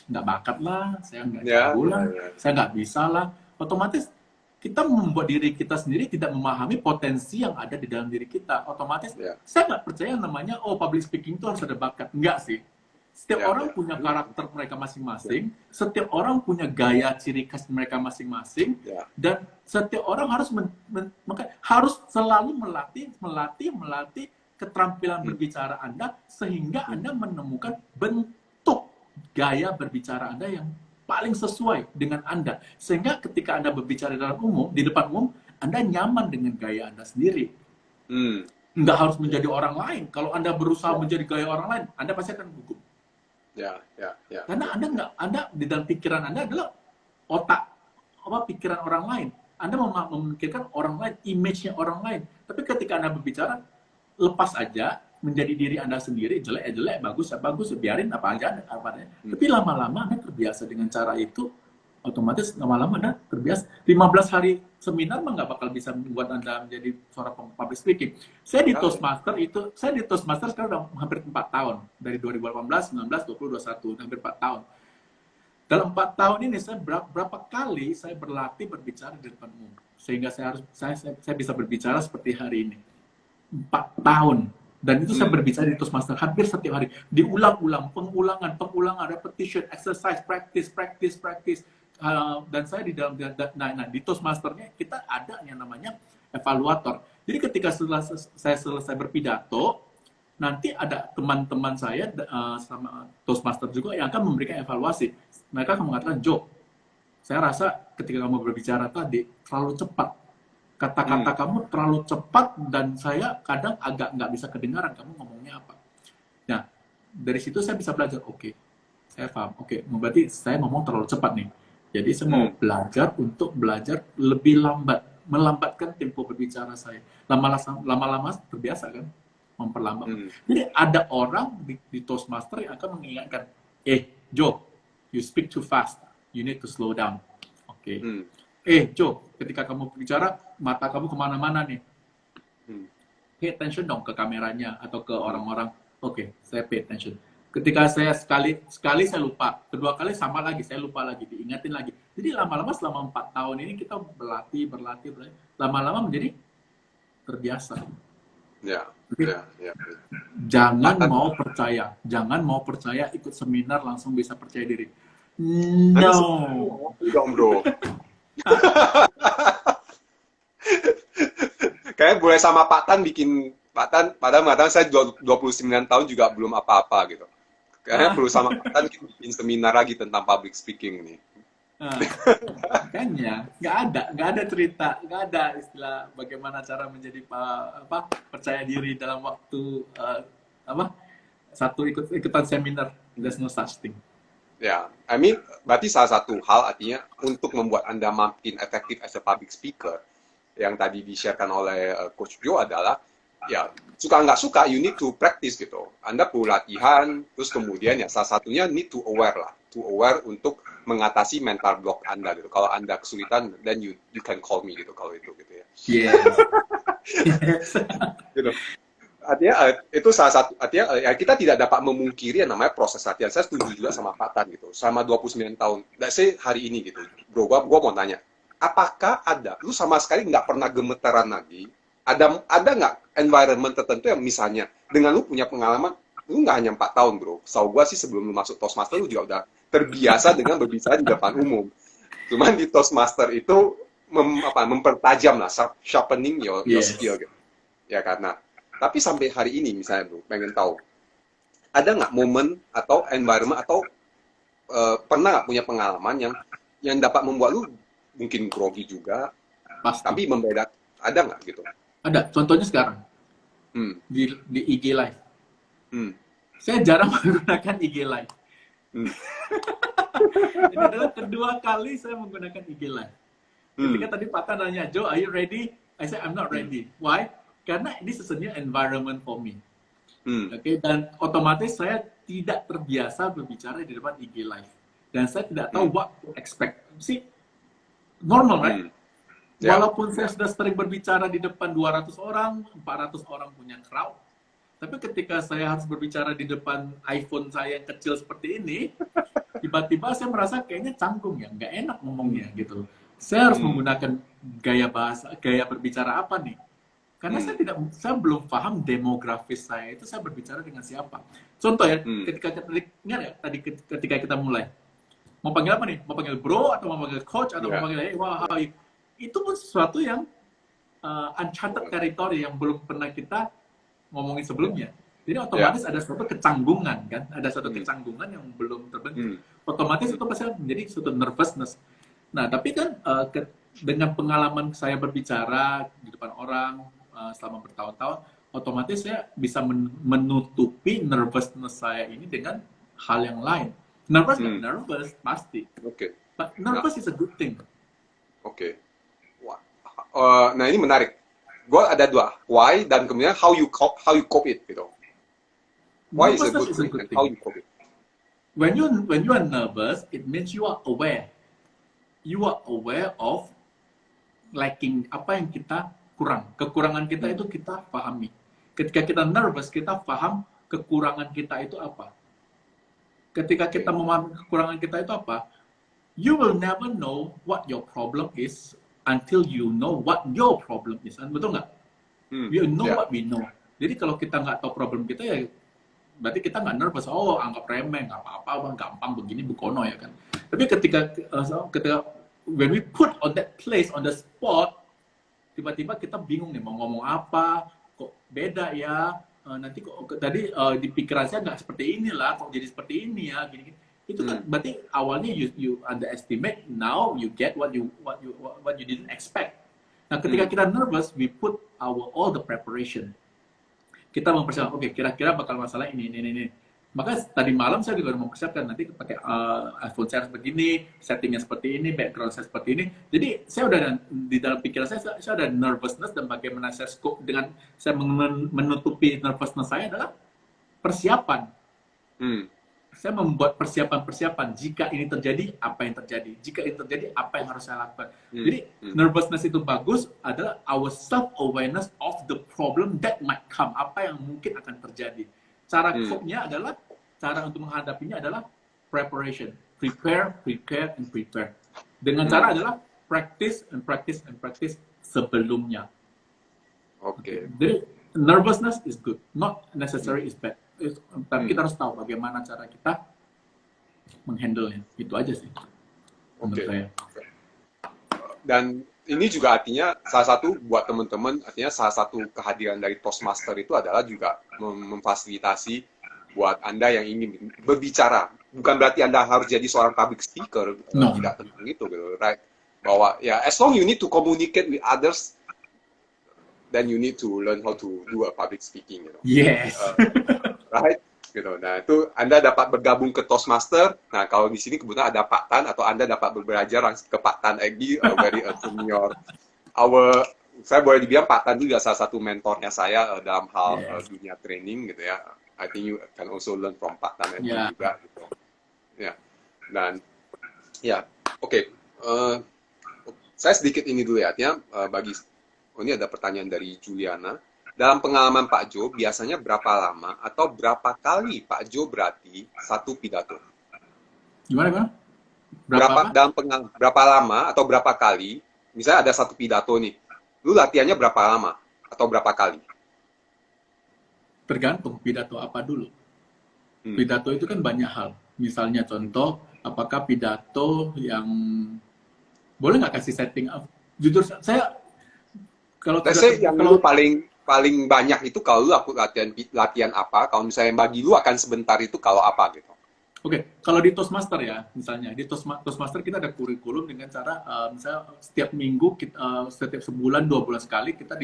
nggak bakat lah, saya nggak jago lah, saya nggak bisa lah. Otomatis kita membuat diri kita sendiri tidak memahami potensi yang ada di dalam diri kita. Otomatis saya nggak percaya namanya public speaking itu harus ada bakat. Enggak sih. Setiap orang punya karakter mereka masing-masing, setiap orang punya gaya ciri khas mereka masing-masing, dan setiap orang harus selalu melatih keterampilan berbicara Anda sehingga Anda menemukan bentuk gaya berbicara Anda yang paling sesuai dengan Anda. Sehingga ketika Anda berbicara di depan umum, Anda nyaman dengan gaya Anda sendiri. Nggak harus menjadi orang lain. Kalau Anda berusaha menjadi gaya orang lain, Anda pasti akan gugup. Karena Anda di dalam pikiran Anda adalah pikiran orang lain. Anda memikirkan orang lain, image-nya orang lain. Tapi ketika Anda berbicara, lepas aja menjadi diri Anda sendiri, jelek ya jelek, bagus ya bagus, biarin apa aja apa-apa. Tapi lama-lama Anda terbiasa dengan cara itu, otomatis lama-lama Anda terbiasa. 15 hari seminar mah nggak bakal bisa membuat Anda menjadi seorang public speaking. Saya di Toastmaster sekarang udah hampir 4 tahun. Dari 2018, 19, 20, 21, hampir 4 tahun. Dalam 4 tahun ini saya berapa kali saya berlatih berbicara di depan umum. Sehingga saya bisa berbicara seperti hari ini. 4 tahun. Dan itu saya berbicara di Toastmaster hampir setiap hari. Diulang-ulang, pengulangan, repetition, exercise, practice. Dan saya di Toastmaster-nya kita ada yang namanya evaluator. Jadi ketika saya selesai berpidato, nanti ada teman-teman saya sama Toastmaster juga yang akan memberikan evaluasi. Mereka akan mengatakan, Jo, saya rasa ketika kamu berbicara tadi terlalu cepat. Kata-kata kamu terlalu cepat dan saya kadang agak nggak bisa kedengaran kamu ngomongnya apa. Nah, dari situ saya bisa belajar. Oke, saya paham. Oke, berarti saya ngomong terlalu cepat nih. Jadi saya mau belajar untuk belajar lebih lambat, melambatkan tempo berbicara saya. Lama-lama terbiasa kan, memperlambat. Jadi ada orang di Toastmaster yang akan mengingatkan, Jo, you speak too fast, you need to slow down. Oke. Jo, ketika kamu berbicara, mata kamu kemana-mana nih. Pay attention dong ke kameranya atau ke orang-orang. Oke, saya pay attention. Ketika saya sekali saya lupa, kedua kali sama lagi, saya lupa lagi, diingatin lagi. Jadi lama-lama selama 4 tahun ini kita berlatih, lama-lama menjadi terbiasa. Ya, Oke? ya, ya. Jangan Akan mau percaya ikut seminar langsung bisa percaya diri. nanti No. ngaku dong bro. Kayak boleh sama Pak Tan bikin Pak Tan, padahal Pak Tan saya 29 tahun juga belum apa-apa gitu. Kayaknya Ah, perlu sama Pak Tan bikin seminar lagi tentang public speaking nih. ah. Makanya nggak ada cerita, nggak ada istilah bagaimana cara menjadi apa percaya diri dalam waktu apa satu ikutan seminar. There's no such thing. Ya, I mean, berarti salah satu hal artinya untuk membuat Anda makin efektif as a public speaker yang tadi di-sharekan oleh Coach Joe adalah ya suka nggak suka you need to practice gitu. Anda perlu latihan, terus kemudian ya salah satunya need to aware lah, to aware untuk mengatasi mental block Anda gitu. Kalau Anda kesulitan, then you can call me gitu kalau itu gitu ya. Yes. Yes. Gitu. Artinya itu salah satu artinya ya kita tidak dapat memungkiri yang namanya proses latihan. Saya setuju juga sama Pak Tan gitu. Selama 29 tahun. Let's say hari ini gitu. Bro, gua mau tanya, apakah ada lu sama sekali nggak pernah gemetaran lagi? Ada nggak environment tertentu yang misalnya dengan lu punya pengalaman lu nggak hanya 4 tahun, Bro. Tahu gua sih sebelum lu masuk Toastmaster lu juga udah terbiasa dengan berbicara di depan umum. Cuman di Toastmaster itu mempertajam lah, sharpening your Yes. skill gitu. Ya karena tapi sampai hari ini misalnya bro, pengen tahu ada nggak momen atau environment atau pernah nggak punya pengalaman yang dapat membuat lu mungkin grogi juga, Pasti. tapi membeda ada nggak gitu? Ada. Contohnya sekarang Hmm, di IG Live. hmm, Saya jarang menggunakan IG Live. hmm, Ini adalah kedua kali saya menggunakan IG Live. Ketika tadi Pak Tan nanya, Joe, are you ready? I said, I'm not ready. Why? Karena this is a new environment for me. hmm, Oke, dan otomatis saya tidak terbiasa berbicara di depan IG Live. Dan saya tidak tahu what to expect. See, normal, right? hmm. Ya. Walaupun saya sudah sering berbicara di depan 200 orang, 400 orang punya crowd, tapi ketika saya harus berbicara di depan iPhone saya yang kecil seperti ini, tiba-tiba saya merasa kayaknya canggung ya, nggak enak ngomongnya gitu. Saya harus menggunakan gaya berbicara apa nih? Karena saya belum paham demografis saya itu saya berbicara dengan siapa. Contoh ya, ingat ya tadi ketika kita mulai, mau panggil apa nih? Mau panggil bro atau mau panggil coach atau mau panggil hey, wow, itu pun sesuatu yang uncharted territory yang belum pernah kita ngomongin sebelumnya. Jadi otomatis ada suatu kecanggungan kan, ada suatu kecanggungan yang belum terbentuk. Otomatis itu pasti menjadi suatu nervousness. Nah, tapi kan dengan pengalaman saya berbicara di depan orang selama bertahun-tahun, otomatis saya bisa menutupi nervousness saya ini dengan hal yang lain. Nervous pasti. Oke. But nervous is a good thing. Oke. Nah ini menarik. Gue ada dua, why dan kemudian how you cope it gitu. Why is a good thing and how you cope it. When you are nervous, it means you are aware. You are aware of lacking apa yang kita kurang. Kekurangan kita itu kita pahami. Ketika kita nervous, kita paham kekurangan kita itu apa. Ketika kita memahami kekurangan kita itu apa, you will never know what your problem is until you know what your problem is. Betul nggak? You know what we know. Jadi kalau kita nggak tahu problem kita ya berarti kita nggak nervous. Oh, anggap remeh, nggak apa-apa, bang, gampang begini, bukono ya kan. Tapi ketika when we put on that place, on the spot, tiba-tiba kita bingung nih mau ngomong apa, kok beda ya, nanti kok tadi di pikiran saya nggak seperti inilah, kok jadi seperti ini ya, gini-gini. Itu kan berarti awalnya you underestimate, now you get what you didn't expect. Nah, ketika kita nervous, we put all the preparation. Kita mempersiapkan, oke, kira-kira bakal masalah ini. Maka tadi malam saya juga mempersiapkan, nanti pakai iPhone saya begini, settingnya seperti ini, background saya seperti ini. Jadi saya udah di dalam pikiran saya ada nervousness, dan bagaimana saya scope dengan saya menutupi nervousness saya adalah persiapan. Saya membuat persiapan jika ini terjadi, apa yang terjadi. Jika ini terjadi, apa yang harus saya lakukan. Jadi nervousness itu bagus adalah our self-awareness of the problem that might come. Apa yang mungkin akan terjadi. Cara cope-nya adalah, cara untuk menghadapinya adalah preparation. Prepare. Dengan cara adalah practice sebelumnya. Oke. Jadi nervousness is good, not necessary is bad. Tapi kita harus tahu bagaimana cara kita menghandle-nya. Itu aja sih menurut Oke. saya. Dan ini juga artinya salah satu buat teman-teman, artinya salah satu kehadiran dari Toastmaster itu adalah juga memfasilitasi buat Anda yang ingin berbicara. Bukan berarti Anda harus jadi seorang public speaker, No. tidak tentang itu gitu, right? Bahwa ya as long you need to communicate with others, then you need to learn how to do a public speaking, you know. Yes. Right? Gitu. Nah, itu Anda dapat bergabung ke Toastmaster. Nah, kalau di sini kebetulan ada Pak Tan, atau Anda dapat belajar langsung ke Pak Tan Egi, very senior. Saya boleh dibilang Pak Tan juga salah satu mentornya saya dalam hal dunia training gitu ya. I think you can also learn from Pak Tan Egi juga. Gitu. Ya, dan ya, oke. Saya sedikit ini dulu ya, artinya ini ada pertanyaan dari Juliana. Dalam pengalaman Pak Jo, biasanya berapa lama atau berapa kali Pak Jo berarti satu pidato? Gimana? Berapa lama atau berapa kali? Misalnya ada satu pidato nih, lu latihannya berapa lama atau berapa kali? Tergantung pidato apa dulu. Pidato itu kan banyak hal. Misalnya contoh, apakah pidato yang boleh nggak kasih setting? Jujur saya kalau yang lu paling banyak itu kalau lu aku latihan apa? Kalau misalnya bagi lu akan sebentar itu kalau apa gitu? Oke, kalau di Toastmaster ya, misalnya di Toastmaster kita ada kurikulum dengan cara misalnya setiap minggu, setiap sebulan 2 bulan sekali kita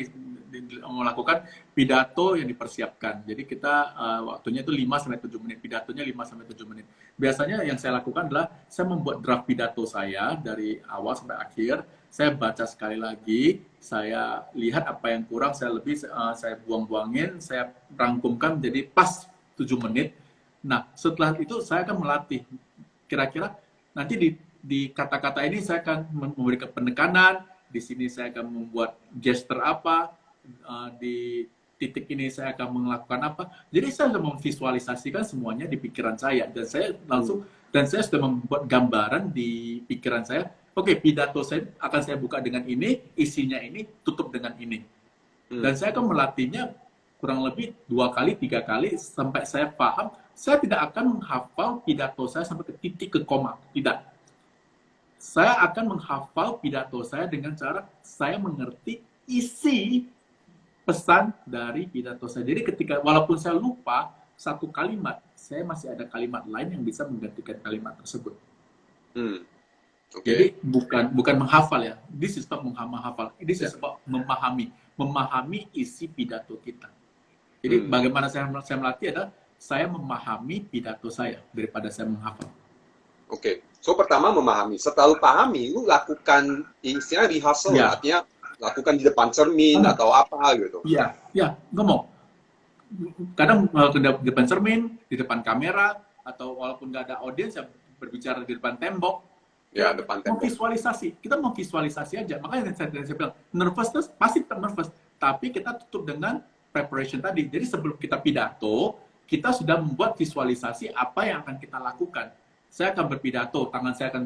melakukan pidato yang dipersiapkan. Jadi kita waktunya itu 5-7 menit, pidatonya 5-7 menit. Biasanya yang saya lakukan adalah saya membuat draft pidato saya dari awal sampai akhir. Saya baca sekali lagi, saya lihat apa yang kurang, saya buang-buangin, saya rangkumkan jadi pas 7 menit. Nah, setelah itu saya akan melatih. Kira-kira nanti di kata-kata ini saya akan memberikan penekanan, di sini saya akan membuat gesture apa, di titik ini saya akan melakukan apa. Jadi saya sudah memvisualisasikan semuanya di pikiran saya, dan saya sudah membuat gambaran di pikiran saya. Oke, pidato saya akan saya buka dengan ini, isinya ini, tutup dengan ini. Dan saya akan melatihnya kurang lebih 2 kali, 3 kali, sampai saya paham. Saya tidak akan menghafal pidato saya sampai ke titik, ke koma. Tidak. Saya akan menghafal pidato saya dengan cara saya mengerti isi pesan dari pidato saya. Jadi ketika, walaupun saya lupa satu kalimat, saya masih ada kalimat lain yang bisa menggantikan kalimat tersebut. Okay. Jadi bukan menghafal ya. This is not menghafal. This is about memahami isi pidato kita. Jadi bagaimana saya melatih adalah saya memahami pidato saya daripada saya menghafal. Oke. So pertama memahami. Setelah lu pahami, lu lakukan istilahnya rehearsal, artinya lakukan di depan cermin atau apa gitu. Iya, ngomong. Kadang di depan cermin, di depan kamera, atau walaupun nggak ada audiens, ya berbicara di depan tembok. Ya, depan tembok. Memvisualisasi. Kita memvisualisasi aja. Makanya saya bilang, nervous pasti kita nervous. Tapi kita tutup dengan preparation tadi. Jadi sebelum kita pidato, kita sudah membuat visualisasi apa yang akan kita lakukan. Saya akan berpidato, tangan saya akan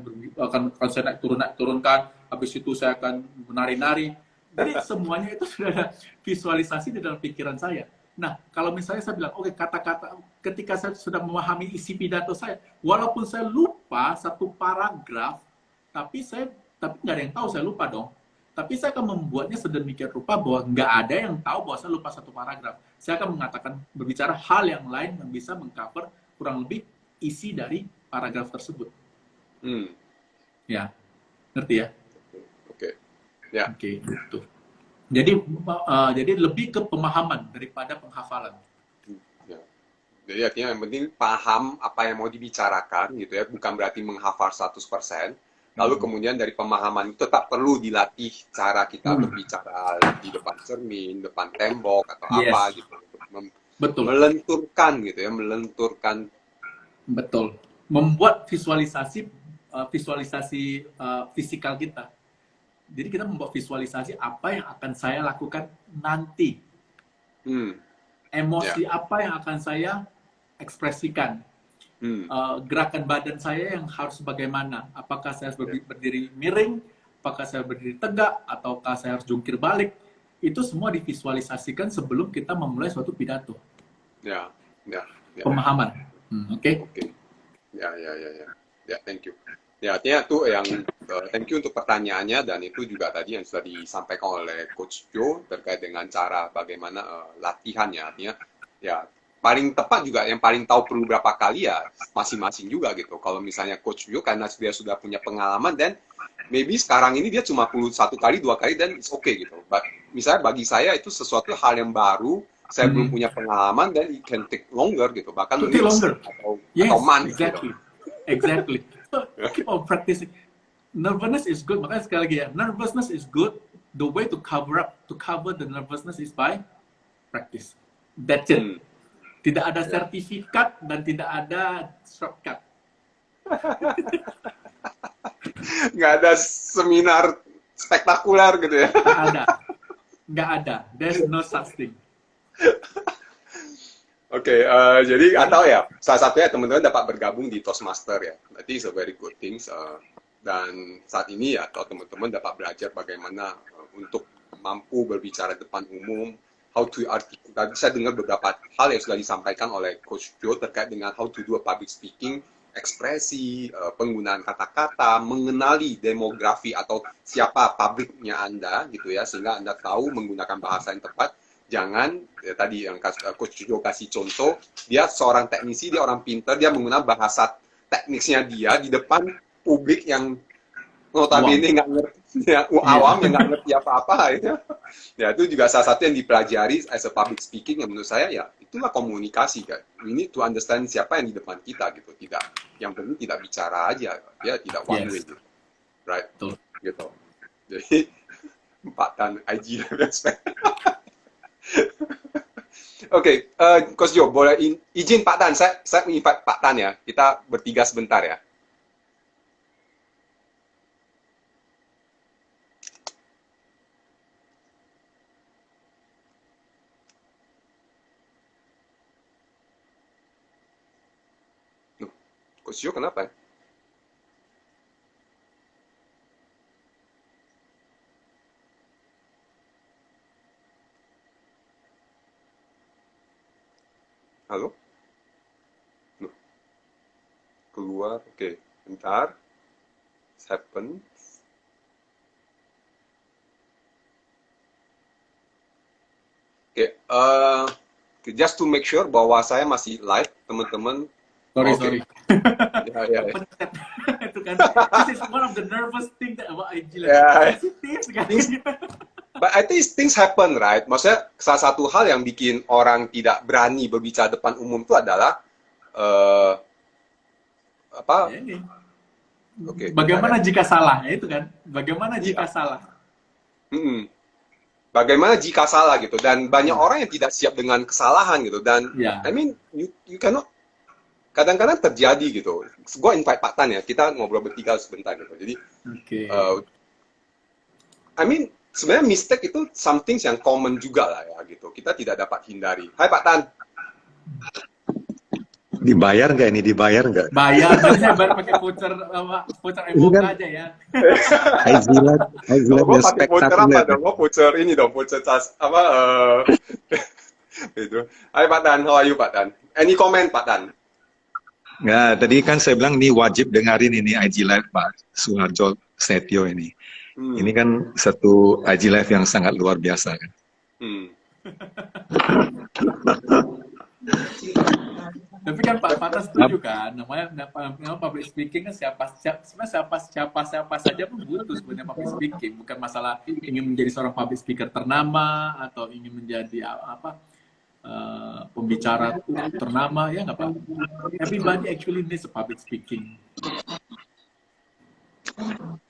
saya turunkan, habis itu saya akan menari-nari. Jadi semuanya itu sudah ada visualisasi di dalam pikiran saya. Nah, kalau misalnya saya bilang, oke, kata-kata, ketika saya sudah memahami isi pidato saya, walaupun saya lupa satu paragraf, tapi nggak ada yang tahu saya lupa dong. Tapi saya akan membuatnya sedemikian rupa bahwa nggak ada yang tahu bahwa saya lupa satu paragraf. Saya akan berbicara hal yang lain yang bisa mengcover kurang lebih isi dari paragraf tersebut. Ya, ngerti ya? Oke. Ya. Oke, gitu. Jadi lebih ke pemahaman daripada penghafalan. Ya. Jadi artinya yang penting paham apa yang mau dibicarakan gitu ya, bukan berarti menghafal 100%. Lalu kemudian dari pemahaman itu tetap perlu dilatih cara kita berbicara di depan cermin, depan tembok atau apa gitu. Betul. Melenturkan gitu ya, melenturkan. Betul. Membuat visualisasi fisikal kita. Jadi kita membuat visualisasi apa yang akan saya lakukan nanti. Emosi apa yang akan saya ekspresikan. Gerakan badan saya yang harus bagaimana? Apakah saya harus berdiri miring? Apakah saya berdiri tegak? Ataukah saya harus jungkir balik? itu semua divisualisasikan sebelum kita memulai suatu pidato. Ya, ya, ya. Pemahaman. Oke. Oke. Ya, thank you. Ya, artinya tuh yang thank you untuk pertanyaannya, dan itu juga tadi yang sudah disampaikan oleh Coach Joe terkait dengan cara bagaimana latihannya. Artinya ya paling tepat juga yang paling tahu perlu berapa kali ya masing-masing juga gitu. Kalau misalnya Coach Joe karena dia sudah punya pengalaman, dan maybe sekarang ini dia cuma perlu 1 kali, 2 kali, dan it's okay gitu. Misalnya bagi saya itu sesuatu hal yang baru, saya belum punya pengalaman, dan it can take longer gitu, bahkan weeks atau months exactly. gitu. Exactly. So keep on practicing. Nervousness is good. Makanya sekali lagi ya, nervousness is good. The way to cover the nervousness is by practice. That's it. Tidak ada sertifikat dan tidak ada shortcut. Nggak ada seminar spektakuler gitu ya. Nggak ada. There's no such thing. Oke, jadi atau ya salah satunya teman-teman dapat bergabung di Toastmaster ya. That is a very good things. Dan saat ini ya, atau teman-teman dapat belajar bagaimana untuk mampu berbicara depan umum, how to articulate. Saya dengar beberapa hal yang sudah disampaikan oleh Coach Joe terkait dengan how to do a public speaking, ekspresi, penggunaan kata-kata, mengenali demografi atau siapa publiknya Anda gitu ya, sehingga Anda tahu menggunakan bahasa yang tepat. Jangan ya, tadi yang Coach Joe kasih contoh, dia seorang teknisi, dia orang pintar, dia menggunakan bahasa teknisnya dia di depan publik yang notabene nggak ngerti, ya, awam yang nggak ngerti apa-apa ya. Ya itu juga salah satu yang dipelajari as a public speaking, yang menurut saya ya itulah komunikasi kan. We need to understand siapa yang di depan kita gitu. Tidak, yang penting tidak bicara aja, ya tidak one way gitu. Right? Gitu. Jadi Pak Tan IG Oke, Coach Joe, boleh izin Pak Tan, saya invite Pak Tan ya, kita bertiga sebentar ya. Coach Joe kenapa ya? Halo? Keluar, oke. Bentar. It's happen. Oke, just to make sure bahwa saya masih live, teman-teman. Sorry. Ya. Itu kan, this is one of the nervous thing that about IG. But I think things happen, right? Maksudnya salah satu hal yang bikin orang tidak berani berbicara depan umum itu adalah apa? Okay, bagaimana jika salah? Ya itu kan. Bagaimana jika salah? Bagaimana jika salah gitu, dan banyak orang yang tidak siap dengan kesalahan gitu, dan I mean you cannot, kadang-kadang terjadi gitu. Gue invite Pak Tan ya, kita ngobrol bertiga sebentar gitu. Jadi I mean sebenarnya mistake itu something yang common juga lah ya gitu. Kita tidak dapat hindari. Hai Pak Tan. Dibayar nggak ini? Dibayar nggak? Bayar, saya bayar pakai voucher Evoka kan aja ya. Aizilat pakai voucher apa dong? Voucher ini dong, voucher apa? Itu. Hai Pak Tan, how are you Pak Tan? Any comment Pak Tan? Nggak, tadi kan saya bilang ini wajib dengerin ini IG Live Pak Suharjo Setio ini. Ini kan satu IG Live yang sangat luar biasa kan. Tapi kan Pak Patas setuju kan, namanya public speaking kan siapa saja pun butuh sebenarnya public speaking, bukan masalah ingin menjadi seorang public speaker ternama atau ingin menjadi pembicara ternama, ya nggak apa. Everybody actually needs a public speaking.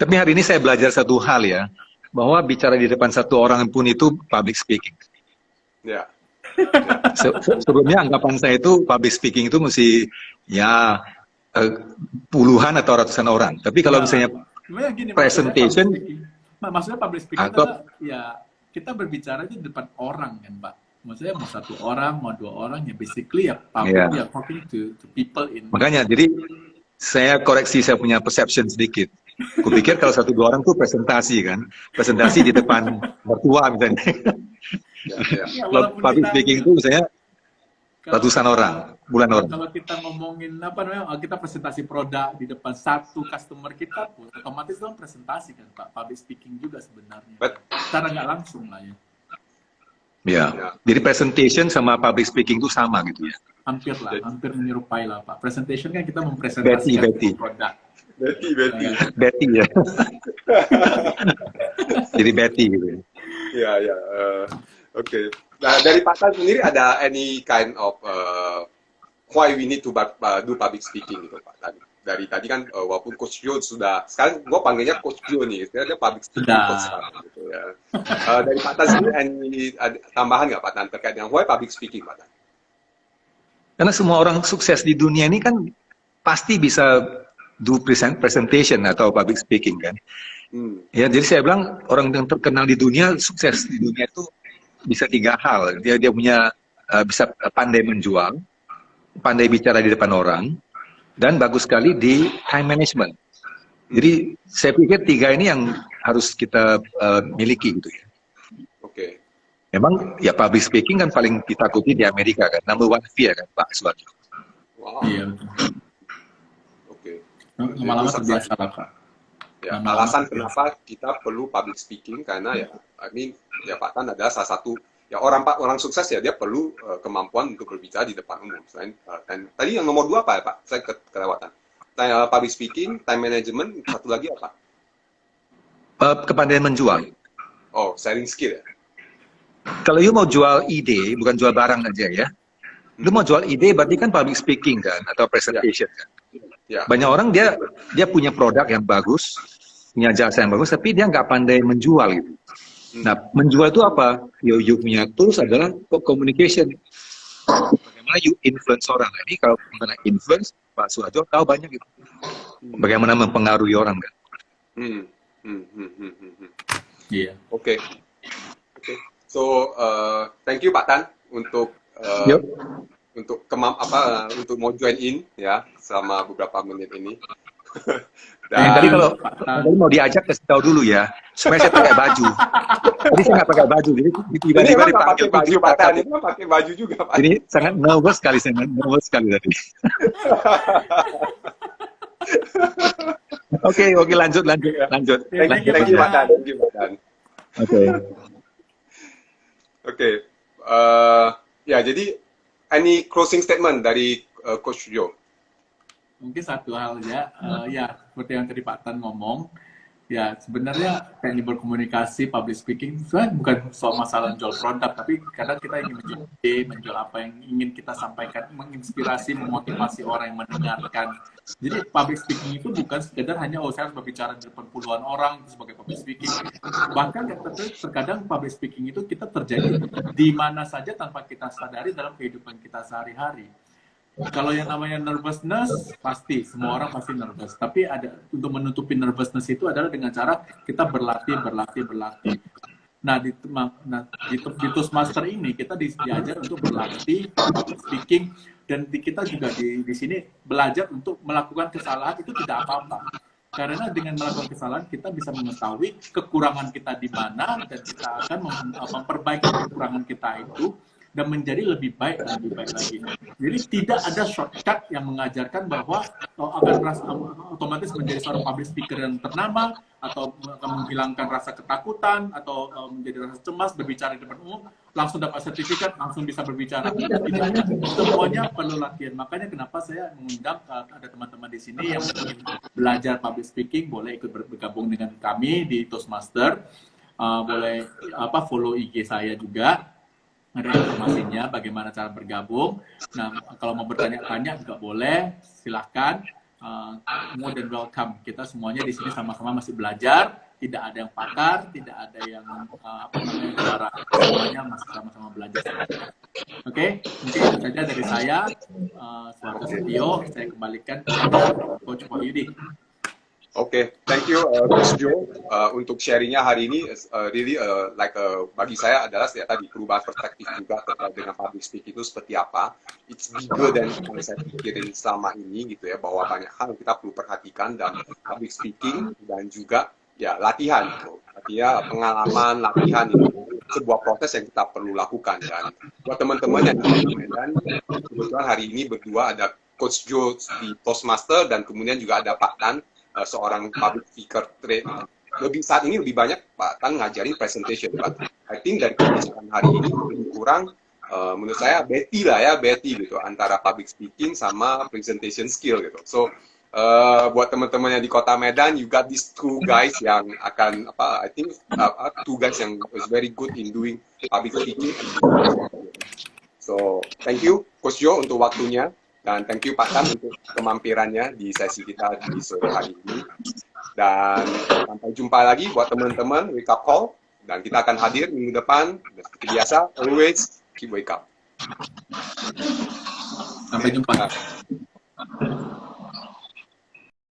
Tapi hari ini saya belajar satu hal ya, bahwa bicara di depan satu orang pun itu public speaking. Ya. Sebelumnya anggapan saya itu public speaking itu mesti ya puluhan atau ratusan orang. Tapi kalau misalnya presentation, maksudnya public speaking adalah ya kita berbicara di depan orang kan Pak. Maksudnya mau 1 orang, mau 2 orang, ya basically ya public, ya talking to people in. Makanya jadi saya koreksi, saya punya perception sedikit. Kupikir kalau 1-2 orang tuh presentasi kan, presentasi di depan mertua misalnya. Ya, ya. Ya, Kalau walaupun public kita speaking itu misalnya ratusan orang, puluhan orang. kalau kita ngomongin apa namanya, kita presentasi produk di depan satu customer kita pun otomatis itu kan presentasi kan Pak, public speaking juga sebenarnya. Secara nggak langsung lah ya. Ya, jadi presentation sama public speaking itu sama gitu ya. Hampir lah, hampir menyerupai lah Pak. Presentation kan kita mempresentasikan Betty. produk. Betty. Betty ya. Jadi Betty gitu ya. Ya. Oke. Nah, dari Pak Tan sendiri ada any kind of why we need to do public speaking gitu Pak Tan? Dari tadi kan walaupun Coach Joe sudah, sekarang gue panggilnya Coach Joe nih, dia public speaking coach sekarang gitu ya. Dari Pak Tan sendiri ada tambahan nggak Pak Tan terkait dengan why public speaking Pak Tan? Karena semua orang sukses di dunia ini kan pasti bisa do presentation atau public speaking kan. Ya, jadi saya bilang orang yang terkenal di dunia, sukses di dunia itu bisa 3 hal. Dia punya bisa pandai menjual, pandai bicara di depan orang, dan bagus sekali di time management. Jadi saya pikir 3 ini yang harus kita miliki gitu ya. Oke. Memang ya public speaking kan paling ditakuti di Amerika kan, number 1 fear kan Pak Suwarjo. Wow. Iya. Oke. Lama-lama terbiasa lah Pak. Ya, alasan kenapa kita perlu public speaking karena ya, ya Pak Tan adalah salah satu ya orang sukses ya dia perlu kemampuan untuk berbicara di depan umum. Selain dan tadi yang nomor 2 apa ya Pak? Saya kelewatan. Public speaking, time management, satu lagi apa? Kepandaian menjual. Oh, sharing skill ya. Kalau you mau jual ide, bukan jual barang aja ya. Lu mau jual ide berarti kan public speaking kan atau presentation kan. Ya. Banyak orang dia punya produk yang bagus, punya jasa yang bagus, tapi dia nggak pandai menjual gitu. Nah, menjual itu apa? You punya tools adalah communication. Bagaimana you influence orang. Ini kalau mengenai influence, Pak Suharjo tahu banyak gitu. Bagaimana mempengaruhi orang kan. Iya. Oke. So, thank you Pak Tan untuk untuk mau join in ya selama beberapa menit ini. Dan tadi kalau mau diajak kasih tahu dulu ya, supaya saya pakai baju. Jadi saya nggak pakai baju, jadi tiba-tiba dipanggil baju Pak Tan, ini pakai baju juga Pak. Ini sangat nervous sekali tadi. Oke, lanjut. Thank you Pak Tan. Oke. Ya, jadi any closing statement dari Coach Joe? Mungkin satu hal ya, ya seperti yang tadi Pak Tan ngomong, ya sebenarnya teknik berkomunikasi, public speaking, sebenarnya bukan soal masalah menjual produk, tapi kadang kita ingin menjual apa yang ingin kita sampaikan, menginspirasi, memotivasi orang yang mendengarkan. Jadi public speaking itu bukan sekedar hanya saya harus berbicara di depan puluhan orang itu sebagai public speaking. Bahkan terkadang public speaking itu kita terjadi di mana saja tanpa kita sadari dalam kehidupan kita sehari-hari. Kalau yang namanya nervousness, pasti semua orang pasti nervous. Tapi ada untuk menutupi nervousness itu adalah dengan cara kita berlatih. Nah, di Toastmaster ini kita diajar untuk berlatih public speaking, dan kita juga di sini belajar untuk melakukan kesalahan itu tidak apa-apa. Karena dengan melakukan kesalahan kita bisa mengetahui kekurangan kita di mana, dan kita akan memperbaiki kekurangan kita itu dan menjadi lebih baik lagi. Jadi tidak ada shortcut yang mengajarkan bahwa akan otomatis menjadi seorang public speaker yang ternama, atau akan menghilangkan rasa ketakutan, atau menjadi rasa cemas berbicara di depan umum, langsung dapat sertifikat, langsung bisa berbicara. Tidak. Semuanya perlu latihan. Makanya kenapa saya mengundang ada teman-teman di sini yang ingin belajar public speaking, boleh ikut bergabung dengan kami di Toastmaster. Boleh follow IG saya juga. Ada informasinya bagaimana cara bergabung. Nah, kalau mau bertanya-tanya juga boleh, silahkan. More than welcome. Kita semuanya di sini sama-sama masih belajar. Tidak ada yang pakar, tidak ada yang juara. Semuanya masih sama-sama belajar. Oke, mungkin itu saja dari saya. Suharjo Setio, saya kembalikan kepada Coach Wahyudi. Oke, thank you Coach Joe untuk sharingnya hari ini. Really bagi saya adalah ya tadi perubahan perspektif juga terkait dengan public speaking itu seperti apa. It's bigger than yang saya pikirin selama ini gitu ya, bahwa banyak hal yang kita perlu perhatikan dan public speaking dan juga ya latihan gitu. Artinya pengalaman latihan itu sebuah proses yang kita perlu lakukan. Dan buat teman-teman yang di Medan, kebetulan hari ini berdua ada Coach Joe di Toastmaster dan kemudian juga ada Pak Tan, seorang public speaker trainer. Saat ini lebih banyak Pak Tan ngajarin presentation, but I think dari pembicaraan hari ini lebih kurang menurut saya Betty gitu antara public speaking sama presentation skill gitu. So buat teman-teman yang di Kota Medan, you got these two guys yang akan I think two guys yang is very good in doing public speaking. So thank you Coach Joe untuk waktunya. Dan thank you Pak Tan untuk kemampirannya di sesi kita di sore hari ini. Dan sampai jumpa lagi buat teman-teman Wake Up Call. Dan kita akan hadir minggu depan. Dan seperti biasa, always keep wake up. Sampai jumpa.